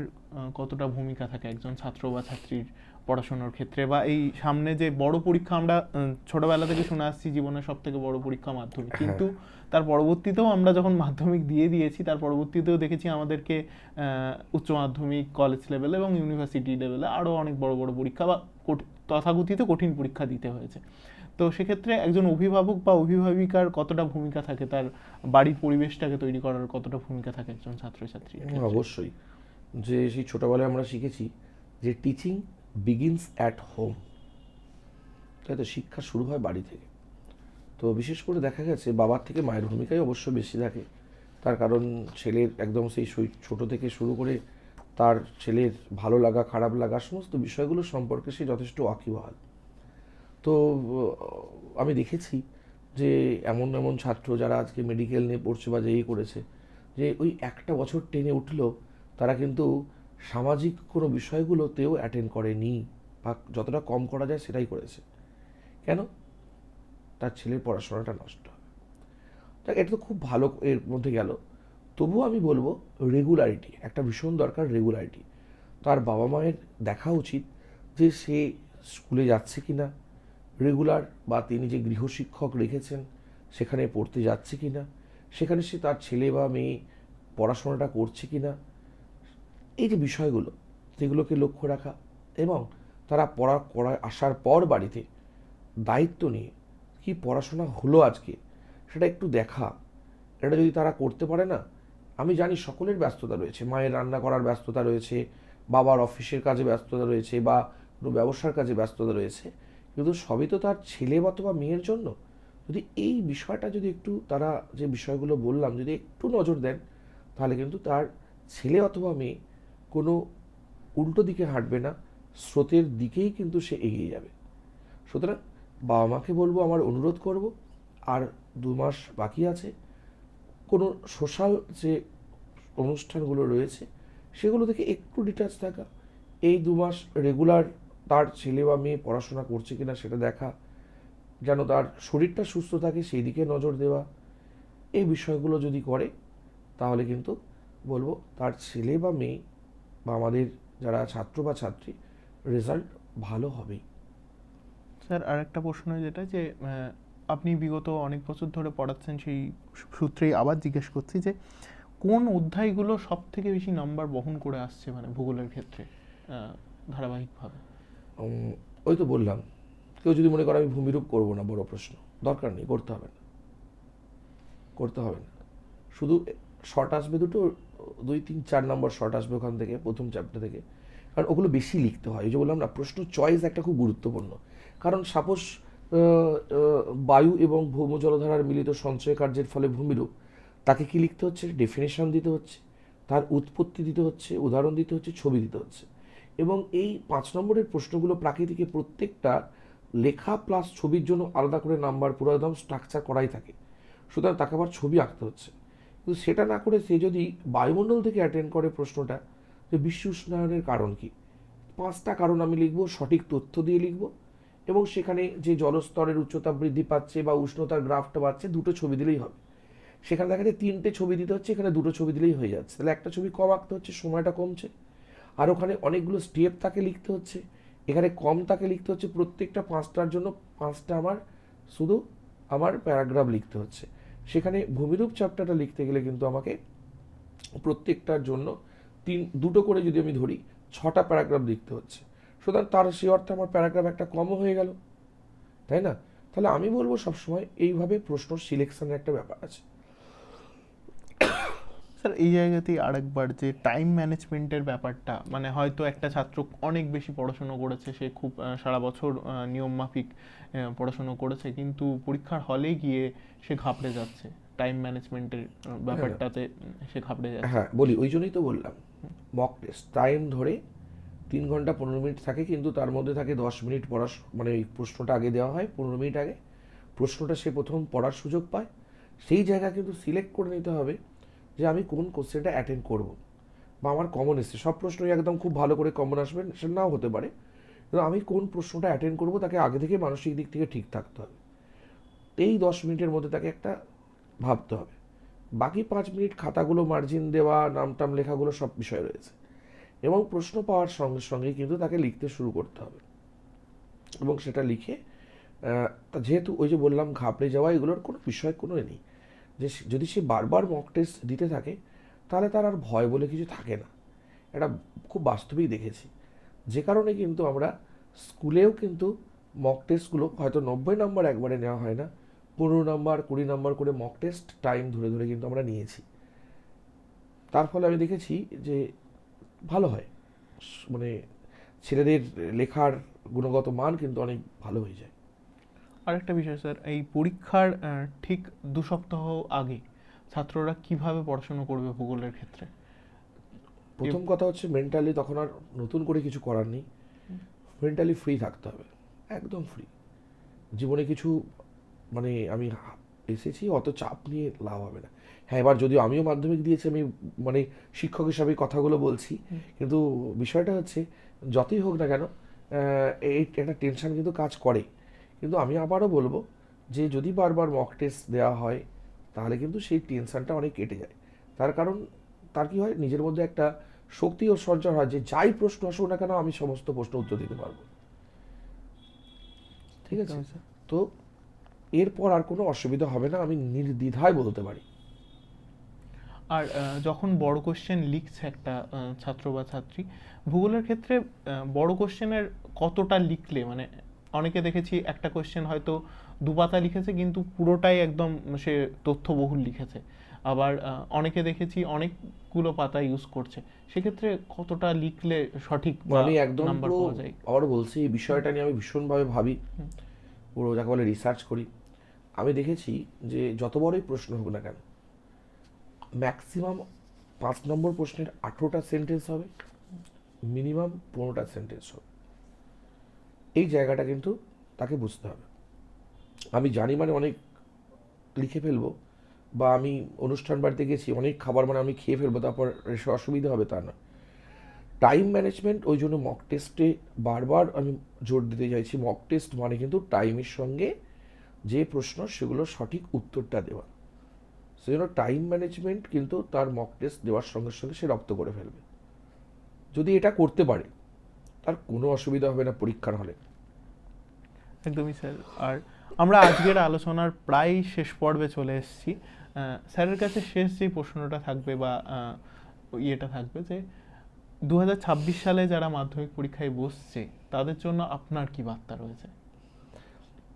কতটা ভূমিকা থাকে একজন ছাত্র বা ছাত্রীর পড়াশোনার ক্ষেত্রে, বা এই সামনে যে বড় পরীক্ষা, আমরা ছোটবেলা থেকে শুনে আসছি জীবনের সব থেকে বড় পরীক্ষা মাধ্যমিক, কিন্তু তার পরবর্তীতেও আমরা যখন মাধ্যমিক দিয়েছি তার পরবর্তীতেও দেখেছি আমাদেরকে উচ্চ মাধ্যমিক, কলেজ লেভেল এবং ইউনিভার্সিটি লেভেলে আরও অনেক বড় বড় পরীক্ষা বা তথাকথিত কঠিন পরীক্ষা দিতে হয়েছে। তো সেক্ষেত্রে একজন অভিভাবক বা অভিভাবিকার কতটা ভূমিকা থাকে, তার বাড়ির পরিবেশটাকে তৈরি করার কতটা ভূমিকা থাকে একজন ছাত্রছাত্রীর ক্ষেত্রে? অবশ্যই। যে সেই ছোটোবেলায় আমরা শিখেছি যে টিচিং বিগিনস অ্যাট হোম, তাই তো, শিক্ষা শুরু হয় বাড়ি থেকে। তো বিশেষ করে দেখা গেছে বাবার থেকে মায়ের ভূমিকাই অবশ্য বেশি থাকে। তার কারণ ছেলের একদম সেই ছোটো থেকে শুরু করে তার ছেলের ভালো লাগা খারাপ লাগা সমস্ত বিষয়গুলো সম্পর্কে সে যথেষ্ট ওয়াকিবহাল। তো আমি দেখেছি যে এমন এমন ছাত্র যারা আজকে মেডিকেল নিয়ে পড়ছে বা যেই করেছে, যে ওই একটা বছর টেনে উঠলেও তারা কিন্তু সামাজিক কোনো বিষয়গুলোতেও অ্যাটেন্ড করেনি, বা যতটা কম করা যায় সেটাই করেছে। কেন? তার ছেলের পড়াশোনাটা নষ্ট হবে। দেখ, এটা তো খুব ভালো এর মধ্যে গেল। তবুও আমি বলবো রেগুলারিটি একটা ভীষণ দরকার, রেগুলারিটি। তার বাবা মায়ের দেখা উচিত যে সে স্কুলে যাচ্ছে কি না রেগুলার, বা তিনি যে গৃহশিক্ষক রেখেছেন সেখানে পড়তে যাচ্ছে কি না, সেখানে সে তার ছেলে বা মেয়ে পড়াশোনাটা করছে কি না, এই যে বিষয়গুলো সেগুলোকে লক্ষ্য রাখা, এবং তারা পড়া আসার পর বাড়িতে দায়িত্ব নিয়ে কি পড়াশোনা হলো আজকে সেটা একটু দেখা। এটা যদি তারা করতে পারে না, আমি জানি সকলের ব্যস্ততা রয়েছে, মায়ের রান্না করার ব্যস্ততা রয়েছে, বাবার অফিসের কাজে ব্যস্ততা রয়েছে, বা কোনো ব্যবসার কাজে ব্যস্ততা রয়েছে, কিন্তু সবই তো তার ছেলে বা মেয়ের জন্য। যদি এই বিষয়টা যদি একটু তারা, যে বিষয়গুলো বললাম, যদি একটু নজর দেন, তাহলে কিন্তু তার ছেলে অথবা মেয়ে কোনো উল্টো দিকে হাঁটবে না, স্রোতের দিকেই কিন্তু সে এগিয়ে যাবে। সুতরাং বাবা মাকে বলবো, আমার অনুরোধ করব, আর 2 মাস বাকি আছে, কোনো সোশ্যাল যে অনুষ্ঠানগুলো রয়েছে সেগুলো থেকে একটু ডিটাচ থাকা, এই 2 মাস রেগুলার তার ছেলে বা মেয়ে পড়াশোনা করছে কিনা সেটা দেখা, যেন তার শরীরটা সুস্থ থাকে সেই দিকে নজর দেওয়া, এই বিষয়গুলো যদি করে তাহলে কিন্তু বলবো তার ছেলে বা মেয়ে বা আমাদের যারা ছাত্র বা ছাত্রী, রেজাল্ট ভালো হবেই। স্যার, আর একটা প্রশ্ন যেটা যে আপনি বিগত অনেক বছর ধরে পড়াচ্ছেন, সেই সূত্রেই আবার জিজ্ঞেস করছি যে কোন অধ্যায়গুলো সব থেকে বেশি নাম্বার বহন করে আসছে মানে ভূগোলের ক্ষেত্রে ধারাবাহিকভাবে? ওই তো বললাম, কেউ যদি মনে করে আমি ভূমিরূপ করবো না, বড় প্রশ্ন, দরকার নেই, করতে হবে না, শুধু শর্ট আসবে দুটো, 2, 3, 4 নম্বর শর্ট আসবে ওখান থেকে, প্রথম চ্যাপ্টার থেকে। কারণ ওগুলো বেশি লিখতে হয়। ওই যে বললাম না, প্রশ্ন চয়েস একটা খুব গুরুত্বপূর্ণ। কারণ সাপোজ বায়ু এবং ভৌম জলধারার মিলিত সঞ্চয় কার্যের ফলে ভূমিরূপ, তাকে কি লিখতে হচ্ছে? ডেফিনেশন দিতে হচ্ছে, তার উৎপত্তি দিতে হচ্ছে, উদাহরণ দিতে হচ্ছে, ছবি দিতে হচ্ছে। এবং এই 5 নম্বরের প্রশ্নগুলো প্রাকৃতিকে প্রত্যেকটা লেখা প্লাস ছবির জন্য আলাদা করে নাম্বার পুরো একদম স্ট্রাকচার করাই থাকে। সুতরাং তাকে আবার ছবি আঁকতে হচ্ছে। কিন্তু সেটা না করে সে যদি বায়ুমণ্ডল থেকে অ্যাটেন্ড করে প্রশ্নটা, যে বিশ্ব উষ্ণায়নের কারণ কি, 5টা কারণ আমি লিখব, সঠিক তথ্য দিয়ে লিখব, এবং সেখানে যে জলস্তরের উচ্চতা বৃদ্ধি পাচ্ছে বা উষ্ণতার গ্রাফটা বাড়ছে, 2টো ছবি দিলেই হবে। সেখানে দেখা যায় 3টে ছবি দিতে হচ্ছে, এখানে 2টো ছবি দিলেই হয়ে যাচ্ছে। তাহলে একটা ছবি কম আঁকতে হচ্ছে, সময়টা কমছে। আর ওখানে অনেকগুলো স্টেপ তাকে লিখতে হচ্ছে, এখানে কম তাকে লিখতে হচ্ছে। প্রত্যেকটা 5টার জন্য 5টা আমার শুধু আমার প্যারাগ্রাফ লিখতে হচ্ছে। সেখানে ভূমিরূপ চ্যাপ্টারটা লিখতে গেলে কিন্তু আমাকে প্রত্যেকটার জন্য 2টো করে যদি আমি ধরি 6টা প্যারাগ্রাফ লিখতে হচ্ছে। সুতরাং তার সে অর্থে আমার প্যারাগ্রাফ একটা কমও হয়ে গেল, তাই না? তাহলে আমি বলবো সবসময় এইভাবে প্রশ্ন সিলেকশনের একটা ব্যাপার আছে। স্যার এই জায়গাতেই আরেকবার যে টাইম ম্যানেজমেন্টের ব্যাপারটা, মানে হয়তো একটা ছাত্র অনেক বেশি পড়াশুনো করেছে, সে খুব সারা বছর নিয়ম মাফিক পড়াশুনো করেছে, কিন্তু পরীক্ষার হলে গিয়ে সে ঘাবড়ে যাচ্ছে, টাইম ম্যানেজমেন্টের ব্যাপারটাতে সে ঘাবড়ে যাচ্ছে। হ্যাঁ, বলি, ওই জন্যই তো বললাম মক টেস্ট টাইম ধরে 3 ঘন্টা 15 মিনিট থাকে, কিন্তু তার মধ্যে থাকে 10 মিনিট পড়ার, মানে এই প্রশ্নটা আগে দেওয়া হয় 15 মিনিট আগে, প্রশ্নটা সে প্রথম পড়ার সুযোগ পায়। সেই জায়গা কিন্তু সিলেক্ট করে নিতে হবে যে আমি কোন কোশ্চেনটা অ্যাটেন্ড করব, বা আমার কমন এসছে। সব প্রশ্নই একদম খুব ভালো করে কমন আসবে সেটা নাও হতে পারে, কিন্তু আমি কোন প্রশ্নটা অ্যাটেন্ড করব তাকে আগে থেকে মানসিক দিক থেকে ঠিক থাকতে হবে। এই 10 মিনিটের মধ্যে তাকে একটা ভাবতে হবে। বাকি 5 মিনিট খাতাগুলো মার্জিন দেওয়া, নামটাম লেখাগুলো সব বিষয় রয়েছে। এবং প্রশ্ন পাওয়ার সঙ্গে সঙ্গেই কিন্তু তাকে লিখতে শুরু করতে হবে, এবং সেটা লিখে তা যেহেতু ওই যে বললাম ঘাবড়ে যাওয়া এগুলোর কোনো বিষয় কোনো নেই। যে যদি সে বারবার মক টেস্ট দিতে থাকে, তাহলে তার আর ভয় বলে কিছু থাকে না। এটা খুব বাস্তবিক দেখেছি। যে কারণে কিন্তু আমরা স্কুলেও কিন্তু মক টেস্টগুলো হয়তো 90 নম্বর একবারে নেওয়া হয় না, 15 নম্বর 20 নম্বর করে মক টেস্ট টাইম ধরে ধরে কিন্তু আমরা নিয়েছি। তার ফলে আমি দেখেছি যে ভালো হয়, মানে ছেলেদের লেখার গুণগত মান কিন্তু অনেক ভালো হয়ে যায়। আরেকটা বিষয় স্যার, এই পরীক্ষার ঠিক 2 সপ্তাহ আগে ছাত্ররা কিভাবে পড়াশোনা করবে ভূগোলের ক্ষেত্রে? প্রথম কথা হচ্ছে মেন্টালি তখন আর নতুন করে কিছু করার নেই, মেন্টালি ফ্রি থাকতে হবে, একদম ফ্রি। জীবনে কিছু, মানে আমি এসেছি, অত চাপ নিয়ে লাভ হবে না। হ্যাঁ, এবার যদিও আমিও মাধ্যমিক দিয়েছি, আমি মানে শিক্ষক হিসাবে কথাগুলো বলছি, কিন্তু বিষয়টা হচ্ছে যতই হোক না কেন এই একটা টেনশন কিন্তু কাজ করে। কিন্তু আমি আবারও বলবো যে যদি বারবার মক টেস্ট দেওয়া হয়, তাহলে কিন্তু সেই টেনশনটা অনেক কেটে যায়। তার কারণ তার কি হয়, নিজের মধ্যে একটা শক্তি ও সঞ্চার হয় যে যাই প্রশ্ন আসুক না কেন আমি সমস্ত প্রশ্ন উত্তর দিতে পারবো। ঠিক আছে? একদমই স্যার। তো এরপর আর কোনো অসুবিধা হবে না, আমি নির্দ্বিধায় বলতে পারি। আর যখন বড় কোশ্চেন লিখছে একটা ছাত্র বা ছাত্রী, ভূগোলের ক্ষেত্রে বড় কোশ্চেনের কতটা লিখলে, মানে অনেকে দেখেছি একটা কোশ্চেন হয়তো 2 পাতা লিখেছে কিন্তু পুরোটাই একদম সে তথ্যবহুল লিখেছে, আবার অনেকে দেখেছি অনেকগুলো পাতা ইউজ করছে, সেক্ষেত্রে কতটা লিখলে সঠিক বা আমি একদম নাম্বার পুরো পাওয়া যায়? আবারও বলছি, এই বিষয়টা নিয়ে আমি ভীষণভাবে ভাবি, পুরো যাকে বলে রিসার্চ করি। আমি দেখেছি যে যত বড়ই প্রশ্ন হোক না কেন, ম্যাক্সিমাম 5 নম্বর প্রশ্নের 18টা সেন্টেন্স হবে, মিনিমাম 15টা সেন্টেন্স হবে। এই জায়গাটা কিন্তু তাকে বুঝতে হবে। আমি জানি মানে অনেক লিখে ফেলবো, বা আমি অনুষ্ঠান বাড়িতে গেছি অনেক খাবার মানে আমি খেয়ে ফেলবো, তারপর এসে অসুবিধা হবে, তা না। টাইম ম্যানেজমেন্ট, ওই জন্য মক টেস্টে বারবার আমি জোর দিতে চাইছি, মক টেস্ট মানে কিন্তু টাইমের সঙ্গে যে প্রশ্ন সেগুলো সঠিক উত্তরটা দেওয়া। সেজন্য টাইম ম্যানেজমেন্ট কিন্তু তার মক টেস্ট দেওয়ার সঙ্গে সঙ্গে সে রপ্ত করে ফেলবে। যদি এটা করতে পারে, তার কোনো অসুবিধা হবে না পরীক্ষার হলে। একদমই স্যার। আর আমরা আজকের আলোচনার প্রায় শেষ পর্বে চলে এসেছি। স্যারের কাছে শেষ যে প্রশ্নটা থাকবে বা ইয়েটা থাকবে যে 2026 সালে যারা মাধ্যমিক পরীক্ষায় বসছে তাদের জন্য আপনার কি বার্তা রয়েছে?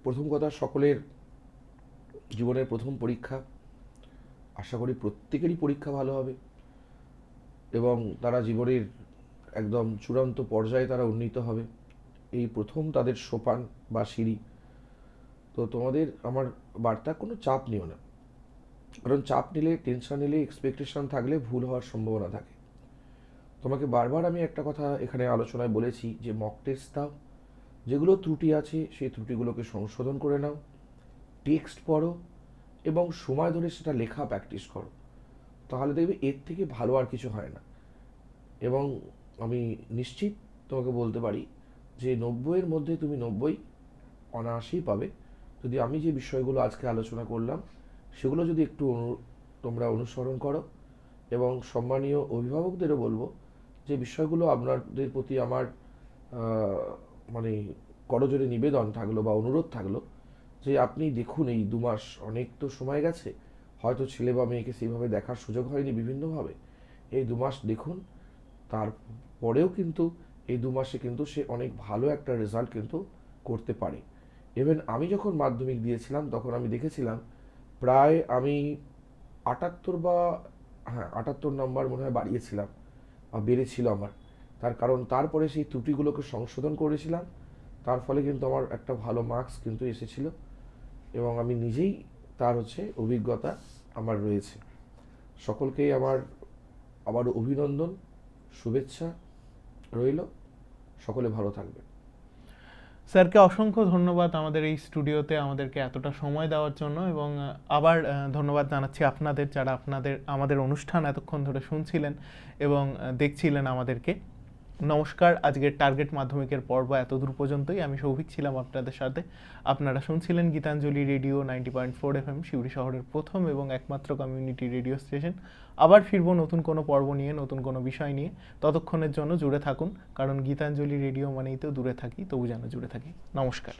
প্রথম কথা, সকলের জীবনের প্রথম পরীক্ষা, আশা করি প্রত্যেকেরই পরীক্ষা ভালো হবে, এবং তারা জীবনের একদম চূড়ান্ত পর্যায়ে তারা উন্নীত হবে, এই প্রথম তাদের সোপান বা সিঁড়ি। তো তোমাদের আমার বার্তা, কোনো চাপ নিও না, কারণ চাপ নিলে, টেনশন নিলে, এক্সপেকটেশন থাকলে ভুল হওয়ার সম্ভাবনা থাকে। তোমাকে বারবার আমি একটা কথা এখানে আলোচনায় বলেছি যে মক টেস্ট দাও, যেগুলো ত্রুটি আছে সেই ত্রুটিগুলোকে সংশোধন করে নাও, টেক্সট পড়ো এবং সময় ধরে সেটা লেখা প্র্যাকটিস করো, তাহলে দেখবে এর থেকে ভালো আর কিছু হয় না। এবং আমি নিশ্চিত তোমাকে বলতে পারি যে 90-এর মধ্যে তুমি 90 অনায়াসেই পাবে, যদি আমি যে বিষয়গুলো আজকে আলোচনা করলাম সেগুলো যদি একটু তোমরা অনুসরণ করো। এবং সম্মানীয় অভিভাবকদেরও বলবো যে বিষয়গুলো আপনাদের প্রতি আমার মানে করজোরে নিবেদন থাকলো বা অনুরোধ থাকলো যে আপনি দেখুন, এই 2 মাস অনেক তো সময় গেছে, হয়তো ছেলে বা মেয়েকে সেইভাবে দেখার সুযোগ হয়নি বিভিন্নভাবে, এই 2 মাস দেখুন, তারপরেও কিন্তু এই 2 মাসে কিন্তু সে অনেক ভালো একটা রেজাল্ট কিন্তু করতে পারে। ইভেন আমি যখন মাধ্যমিক দিয়েছিলাম তখন আমি দেখেছিলাম প্রায় আমি 78 বা 78 নম্বর মনে হয় বাড়িয়েছিলাম বা বেড়েছিল আমার। তার কারণ তারপরে সেই ত্রুটিগুলোকে সংশোধন করেছিলাম, তার ফলে কিন্তু আমার একটা ভালো মার্কস কিন্তু এসেছিল এবং আমি নিজেই তার অভিজ্ঞতা আমার রয়েছে। সকলকেই আমার আবার অভিনন্দন, শুভেচ্ছা রইল, সকলে ভালো থাকবে। স্যারকে অসংখ্য ধন্যবাদ আমাদের এই স্টুডিওতে আমাদেরকে এতটা সময় দেওয়ার জন্য, এবং আবার ধন্যবাদ জানাচ্ছি আপনাদের, যারা আমাদের অনুষ্ঠান এতক্ষণ ধরে শুনছিলেন এবং দেখছিলেন আমাদেরকে। নমস্কার, আজকের টার্গেট মাধ্যমিকের পর্ব এতদূর পর্যন্তই। আমি সৌভিক ছিলাম আপনাদের সাথে। আপনারা শুনছিলেন গীতাঞ্জলি রেডিও 90.4 FM, সিউড়ি শহরের প্রথম এবং একমাত্র কমিউনিটি রেডিও স্টেশন। আবার ফিরবো নতুন কোনো পর্ব নিয়ে, নতুন কোনো বিষয় নিয়ে। ততক্ষণের জন্য জুড়ে থাকুন, কারণ গীতাঞ্জলি রেডিও মানেই তো দূরে থাকি, তবু যেন জুড়ে থাকি। নমস্কার।